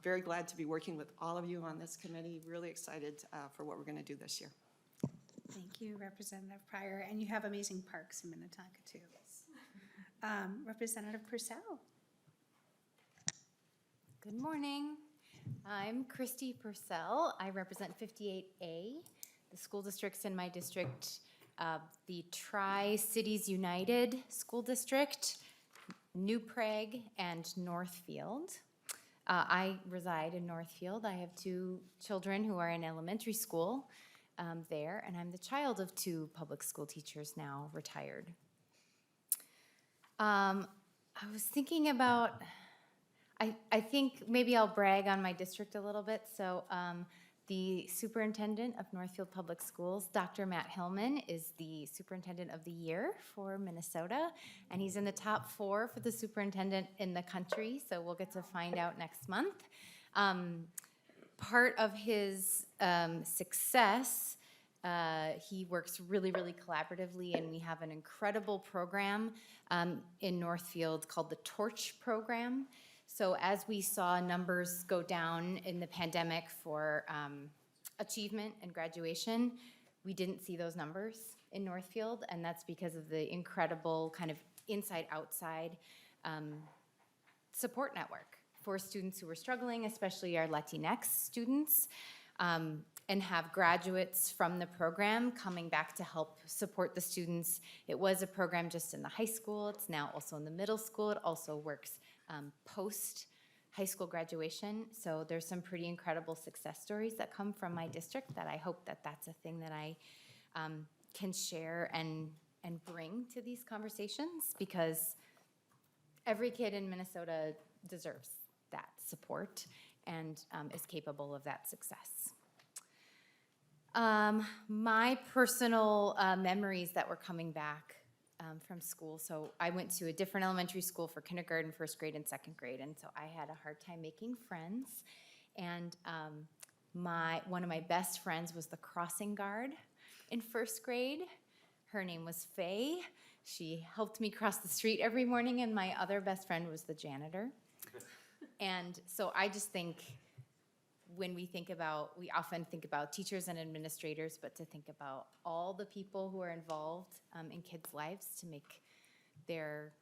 very glad to be working with all of you on this committee. Really excited for what we're going to do this year. Thank you, Representative Pryor, and you have amazing parks in Minnetonka too. Representative Purcell. Good morning. I'm Christy Purcell. I represent 58A, the school districts in my district, the Tri-Cities United School District, New Prague, and Northfield. I reside in Northfield. I have 2 children who are in elementary school there, and I'm the child of 2 public school teachers now retired. I was thinking about, I think maybe I'll brag on my district a little bit. So the superintendent of Northfield Public Schools, Dr. Matt Hillman, is the superintendent of the year for Minnesota, and he's in the top 4 for the superintendent in the country, so we'll get to find out next month. Part of his success, he works really, really collaboratively, and we have an incredible program in Northfield called the Torch Program. So as we saw numbers go down in the pandemic for achievement and graduation, we didn't see those numbers in Northfield, and that's because of the incredible kind of inside-outside support network for students who are struggling, especially our Latinx students, and have graduates from the program coming back to help support the students. It was a program just in the high school. It's now also in the middle school. It also works post high school graduation. So there's some pretty incredible success stories that come from my district that I hope that that's a thing that I can share and bring to these conversations, because every kid in Minnesota deserves that support and is capable of that success. My personal memories that were coming back from school. So I went to a different elementary school for kindergarten, first grade, and second grade, and so I had a hard time making friends. And one of my best friends was the crossing guard in first grade. Her name was Faye. She helped me cross the street every morning, and my other best friend was the janitor. And so I just think, when we often think about teachers and administrators, but to think about all the people who are involved in kids' lives to make their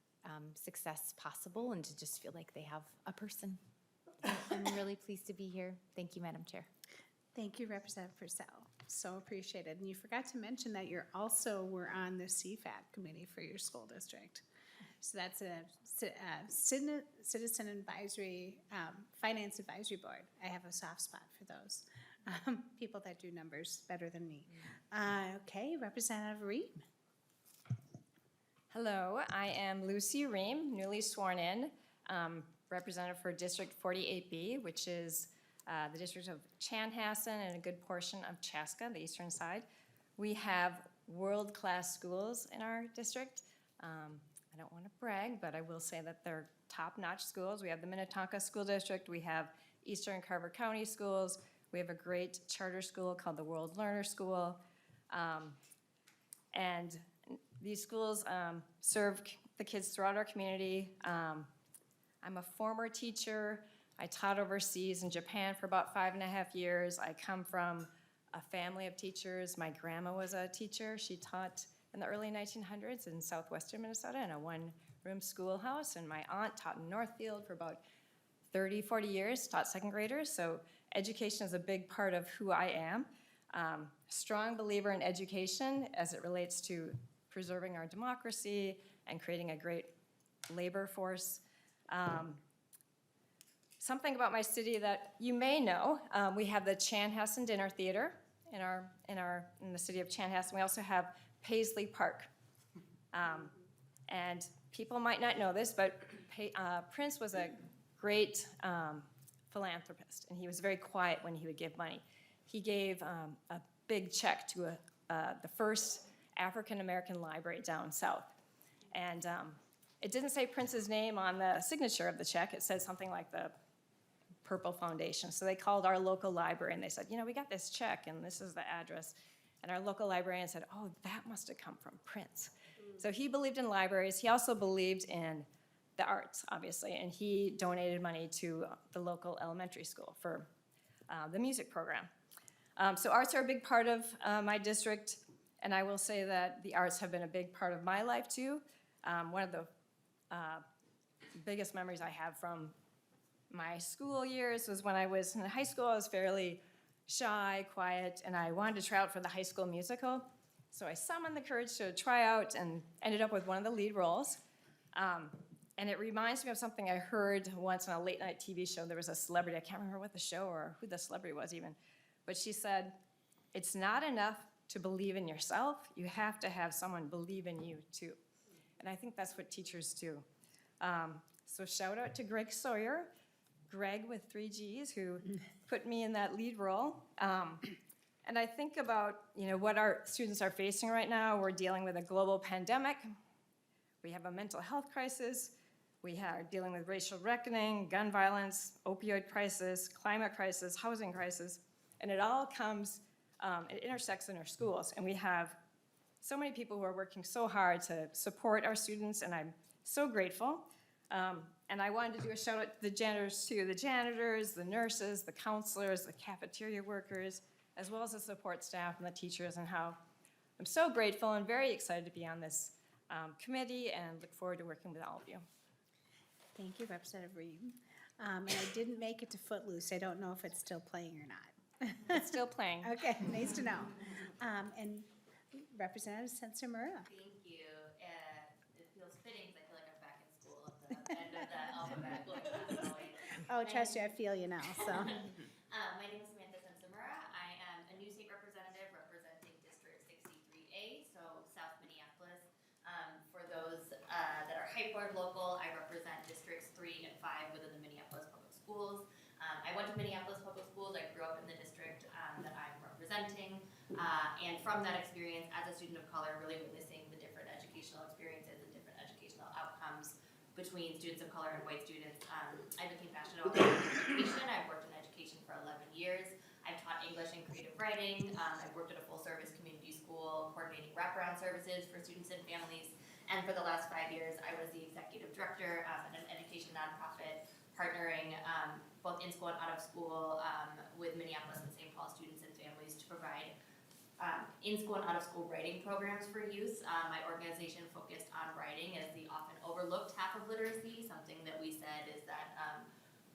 success possible, and to just feel like they have a person. So I'm really pleased to be here. Thank you, Madam Chair. Thank you, Representative Purcell. So appreciated. And you forgot to mention that you're also were on the CFAP committee for your school district. So that's a Citizen Advisory, Finance Advisory Board. I have a soft spot for those people that do numbers better than me. Okay, Representative Reed. Hello, I am Lucy Ream, newly sworn in, representative for District 48B, which is the district of Chanhassen and a good portion of Chaska, the eastern side. We have world-class schools in our district. I don't want to brag, but I will say that they're top-notch schools. We have the Minnetonka School District. We have Eastern Carver County Schools. We have a great charter school called the World Learner School. And these schools serve the kids throughout our community. I'm a former teacher. I taught overseas in Japan for about 5.5 years. I come from a family of teachers. My grandma was a teacher. She taught in the early 1900s in southwestern Minnesota in a one-room schoolhouse, and my aunt taught in Northfield for about 30, 40 years, taught second graders, so education is a big part of who I am. Strong believer in education as it relates to preserving our democracy and creating a great labor force. Something about my city that you may know, we have the Chanhassen Dinner Theater in the city of Chanhassen. We also have Paisley Park. And people might not know this, but Prince was a great philanthropist, and he was very quiet when he would give money. he gave a big check to the first African-American library down south. And it didn't say Prince's name on the signature of the check. It said something like the Purple Foundation. So they called our local library and they said, you know, we got this check and this is the address. And our local librarian said, oh, that must have come from Prince. So he believed in libraries. He also believed in the arts, obviously, and he donated money to the local elementary school for the music program. So arts are a big part of my district, and I will say that the arts have been a big part of my life too. One of the biggest memories I have from my school years was when I was in high school. I was fairly shy, quiet, and I wanted to try out for the high school musical. So I summoned the courage to try out and ended up with one of the lead roles. And it reminds me of something I heard once on a late night TV show. There was a celebrity, I can't remember what the show or who the celebrity was even, but she said, it's not enough to believe in yourself, you have to have someone believe in you too. And I think that's what teachers do. So shout out to Greg Sawyer, Greg with 3 Gs, who put me in that lead role. And I think about, you know, what our students are facing right now. We're dealing with a global pandemic. We have a mental health crisis. We are dealing with racial reckoning, gun violence, opioid crisis, climate crisis, housing crisis. And it all comes, it intersects in our schools. And we have so many people who are working so hard to support our students, and I'm so grateful. And I wanted to do a shout out to the janitors too. The janitors, the nurses, the counselors, the cafeteria workers, as well as the support staff and the teachers, and how I'm so grateful and very excited to be on this committee and look forward to working with all of you. Thank you, Representative Reed. And I didn't make it to Footloose. I don't know if it's still playing or not. It's still playing. Okay, nice to know. And Representative Sensamura. Thank you. It feels fitting because I feel like I'm back in school at the end of the alphabet going fast always. Oh, trust you, I feel you now, so. My name is Samantha Sensamura. I am a new state representative representing District 63A, so South Minneapolis. For those that are Hyde local, I represent Districts 3 and 5 within the Minneapolis Public Schools. I went to Minneapolis Public Schools. I grew up in the district that I'm representing. And from that experience as a student of color, really witnessing the different educational experiences and different educational outcomes between students of color and white students, I became passionate about education. I've worked in education for 11 years. I've taught English and creative writing. I've worked at a full-service community school coordinating wraparound services for students and families. And for the last 5 years, I was the executive director at an education nonprofit, partnering both in school and out of school with Minneapolis and St. Paul students and families to provide in-school and out-of-school writing programs for youth. My organization focused on writing as the often overlooked half of literacy. Something that we said is that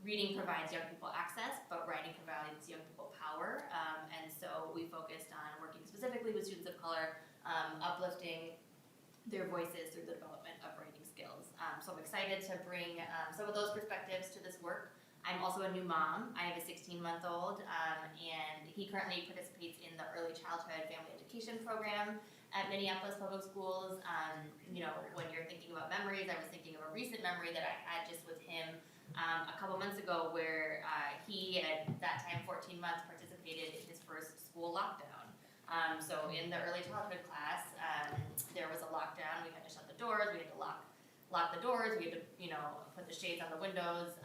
reading provides young people access, but writing provides young people power. And so we focused on working specifically with students of color, uplifting their voices through the development of writing skills. So I'm excited to bring some of those perspectives to this work. I'm also a new mom. I have a 16-month-old, and he currently participates in the Early Childhood Family Education Program at Minneapolis Public Schools. You know, when you're thinking about memories, I was thinking of a recent memory that I had just with him a couple months ago, where he, at that time 14 months, participated in his first school lockdown. So in the early childhood class, there was a lockdown. We had to shut the doors. We had to lock the doors. We had to, you know, put the shades on the windows.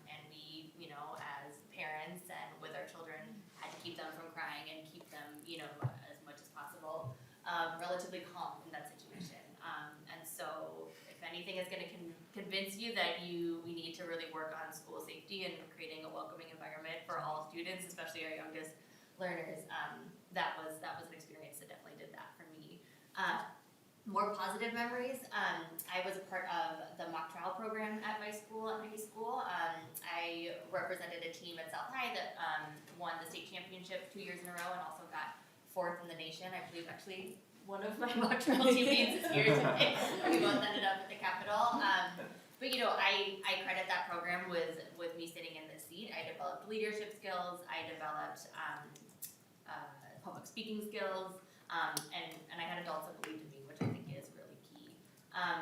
And we, you know, as parents and with our children, had to keep them from crying and keep them, you know, as much as possible, relatively calm in that situation. And so, if anything is going to convince you that we need to really work on school safety and creating a welcoming environment for all students, especially our youngest learners, that was an experience that definitely did that for me. More positive memories. I was a part of the mock trial program at my school, at high school. I represented a team at South High that won the state championship 2 years in a row and also got 4th in the nation. I believe actually one of my mock trial teammates is here today. We both ended up at the Capitol. But you know, I credit that program with me sitting in this seat. I developed leadership skills. I developed public speaking skills, and I had adults that believed in me, which I think is really key.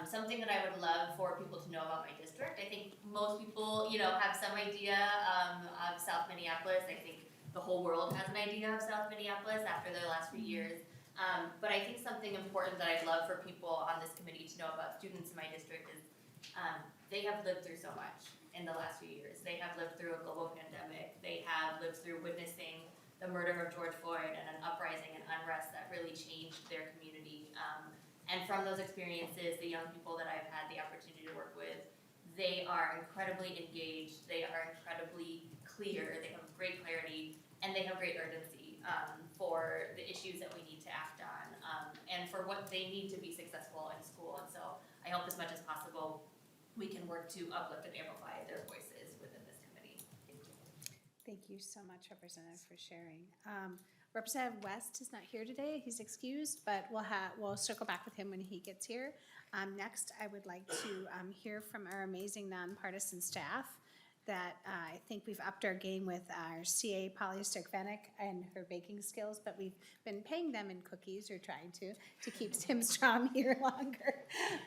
Something that I would love for people to know about my district, I think most people, you know, have some idea of South Minneapolis. I think the whole world has an idea of South Minneapolis after the last few years. But I think something important that I'd love for people on this committee to know about students in my district is they have lived through so much in the last few years. They have lived through a global pandemic. They have lived through witnessing the murder of George Floyd and an uprising and unrest that really changed their community. And from those experiences, the young people that I've had the opportunity to work with, they are incredibly engaged. They are incredibly clear. They have great clarity, and they have great urgency for the issues that we need to act on, and for what they need to be successful in school. And so I hope as much as possible we can work to uplift and amplify their voices within this committee. Thank you. Thank you so much, Representative, for sharing. Representative West is not here today. He's excused, but we'll circle back with him when he gets here. Next, I would like to hear from our amazing nonpartisan staff that I think we've upped our game with our CA Polly Sturkvanek and her baking skills, but we've been paying them in cookies, or trying to keep Tim Strom here longer.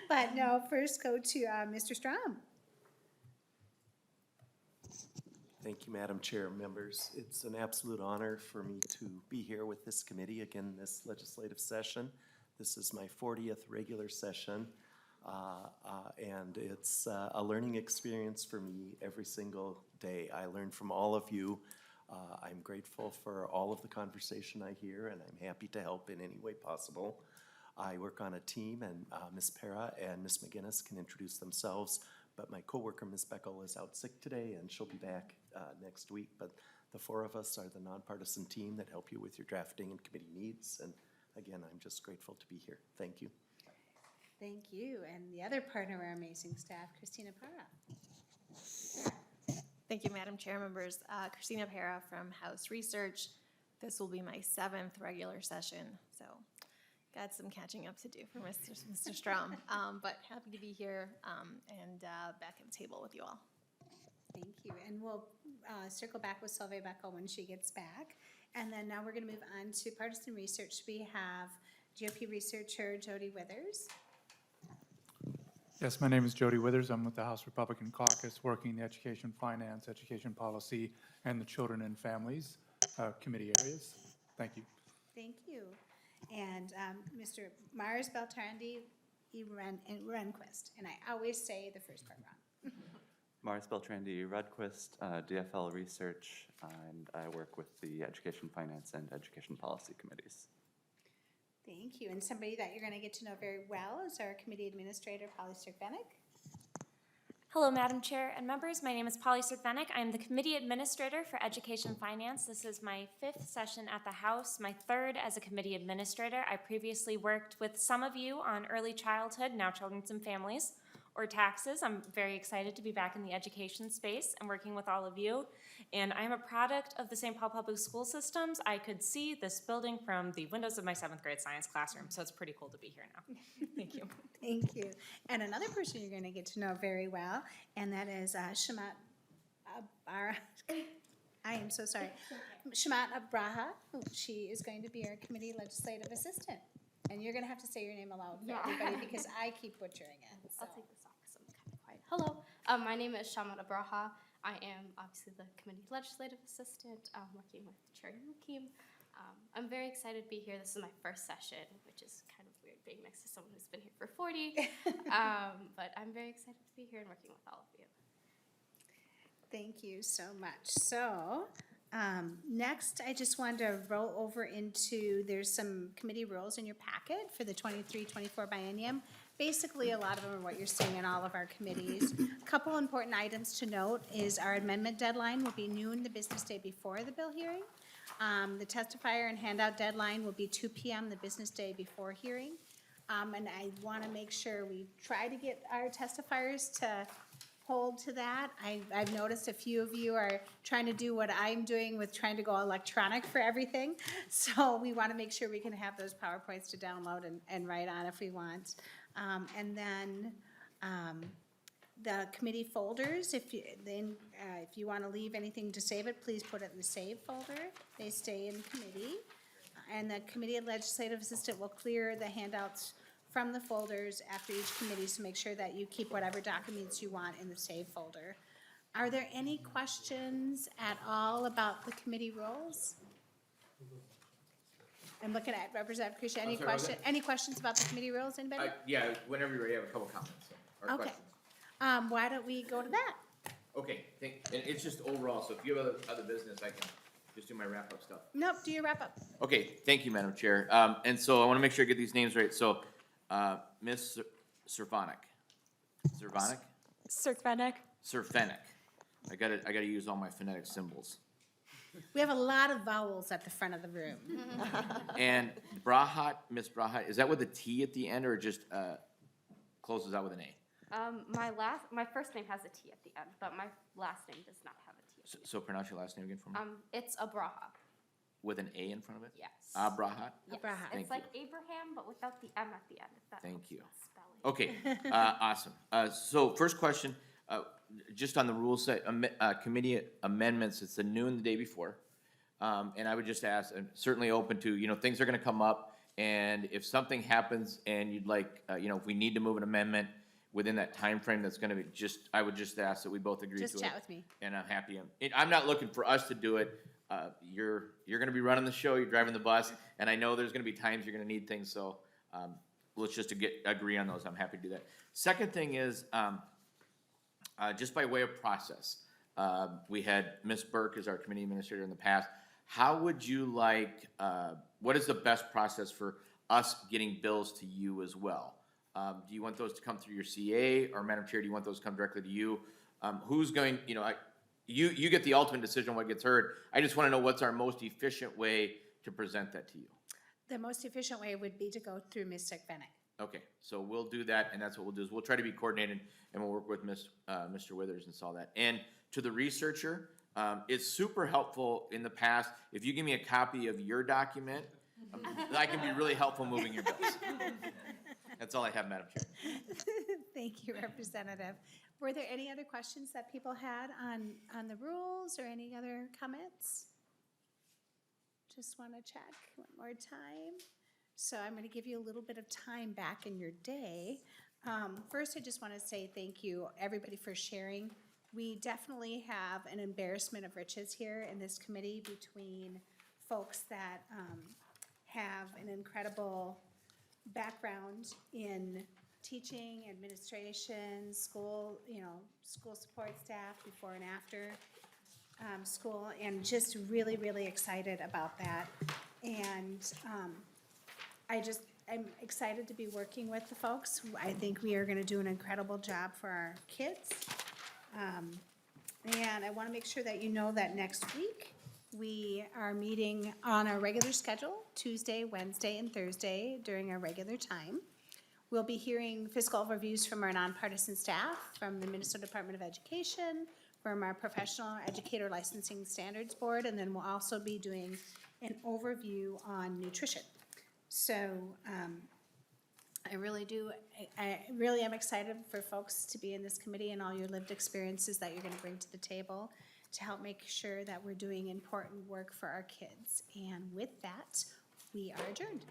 But no, first go to Mr. Strom. Thank you, Madam Chair, members. It's an absolute honor for me to be here with this committee again this legislative session. This is my 40th regular session, and it's a learning experience for me every single day. I learn from all of you. I'm grateful for all of the conversation I hear, and I'm happy to help in any way possible. I work on a team, and Ms. Para and Ms. McGinnis can introduce themselves, but my coworker, Ms. Beckel, is out sick today, and she'll be back next week. But the four of us are the nonpartisan team that help you with your drafting and committee needs, and again, I'm just grateful to be here. Thank you. Thank you. And the other part of our amazing staff, Christina Para. Thank you, Madam Chair, members. Christina Para from House Research. This will be my 7th regular session, so got some catching up to do for Mr. Strom, but happy to be here and back at the table with you all. Thank you. And we'll circle back with Sylvia Beckel when she gets back. And then now we're going to move on to partisan research. We have GOP researcher Jody Withers. Yes, my name is Jody Withers. I'm with the House Republican Caucus, working in the Education Finance, Education Policy, and the Children and Families committee areas. Thank you. Thank you. And Mr. Mars Beltrandi Renquist. And I always say the first part wrong. Mars Beltrandi Rudquist, DFL Research, and I work with the Education Finance and Education Policy committees. Thank you. And somebody that you're going to get to know very well is our committee administrator, Polly Sturkvanek. Hello, Madam Chair and members. My name is Polly Sturkvanek. I am the Committee Administrator for Education Finance. This is my 5th session at the House, my 3rd as a Committee Administrator. I previously worked with some of you on early childhood, now children's and families, or taxes. I'm very excited to be back in the education space and working with all of you. And I'm a product of the St. Paul Public School Systems. I could see this building from the windows of my 7th grade science classroom, so it's pretty cool to be here now. Thank you. Thank you. And another person you're going to get to know very well, and that is Shamat Abraha. I am so sorry. Shamat Abraha. She is going to be our committee legislative assistant. And you're going to have to say your name aloud for everybody because I keep butchering it. So. I'll take this off because I'm kind of quiet. Hello, my name is Shamat Abraha. I am obviously the committee legislative assistant, working with Chair Joachim. I'm very excited to be here. This is my first session, which is kind of weird being next to someone who's been here for 40. But I'm very excited to be here and working with all of you. Thank you so much. So next, I just wanted to roll over into, there's some committee rules in your packet for the 23-24 biennium. Basically, a lot of them are what you're seeing in all of our committees. A couple important items to note is our amendment deadline will be noon the business day before the bill hearing. The testifier and handout deadline will be 2 p.m. the business day before hearing. And I want to make sure we try to get our testifiers to hold to that. I've noticed a few of you are trying to do what I'm doing with trying to go electronic for everything. So we want to make sure we can have those PowerPoints to download and write on if we want. And then the committee folders, if you want to leave anything to save it, please put it in the save folder. They stay in committee. And the committee legislative assistant will clear the handouts from the folders after each committee to make sure that you keep whatever documents you want in the save folder. Are there any questions at all about the committee roles? I'm looking at Representative Creasy. I'm sorry, what was that? Any questions about the committee roles, anybody? Yeah, whenever you're ready, I have a couple comments or Okay. questions. Why don't we go to that? Okay, and it's just overall, so if you have other business, I can just do my wrap-up stuff. Nope, do your wrap-up. Okay, thank you, Madam Chair. And so I want to make sure I get these names right. So, Ms. Servonic. Servonic? Serfenic. I gotta use all my phonetic symbols. We have a lot of vowels at the front of the room. And Brahat, Miss Brahat, is that with a T at the end or just closes out with an A? My first name has a T at the end, but my last name does not have a T. So pronounce your last name again for me? It's Abraha. With an A in front of it? Yes. Abrahat? Yes. Abraha. Thank It's like Abraham, but without the M at the end. If that Thank helps you. with spelling. Okay, awesome. So first question, just on the rule set, committee amendments, it's the noon the day before. And I would just ask, and certainly open to, things are gonna come up, and if something happens and you'd like, if we need to move an amendment within that time frame, that's gonna be I would just ask that we both agree to it. Just chat with me. And I'm happy, I'm not looking for us to do it. You're gonna be running the show, you're driving the bus, and I know there's gonna be times you're gonna need things, so, let's just agree on those. I'm happy to do that. Second thing is, just by way of process, we had Ms. Burke as our committee administrator in the past. How would you like, what is the best process for us getting bills to you as well? Do you want those to come through your CA, or Madam Chair, do you want those to come directly to you? Who's going, you get the ultimate decision on what gets heard. I just want to know what's our most efficient way to present that to you. The most efficient way would be to go through Ms. Fennick. Okay, so we'll do that, and that's what we'll do, is we'll try to be coordinated, and we'll work with Mr. Withers and saw that. And to the researcher, it's super helpful in the past, if you give me a copy of your document, I can be really helpful moving your bills. That's all I have, Madam Chair. Thank you, Representative. Were there any other questions that people had on the rules or any other comments? Just want to check one more time. So I'm going to give you a little bit of time back in your day. First, I just want to say thank you, everybody, for sharing. We definitely have an embarrassment of riches here in this committee between folks that have an incredible background in teaching, administration, school, school support staff before and after school, and just really, really excited about that. And I'm excited to be working with the folks. I think we are gonna do an incredible job for our kids. And I wanna make sure that you know that next week, we are meeting on our regular schedule, Tuesday, Wednesday, and Thursday during our regular time. We'll be hearing fiscal overviews from our nonpartisan staff, from the Minnesota Department of Education, from our Professional Educator Licensing Standards Board, and then we'll also be doing an overview on nutrition. So I really am excited for folks to be in this committee and all your lived experiences that you're gonna bring to the table to help make sure that we're doing important work for our kids. And with that, we are adjourned.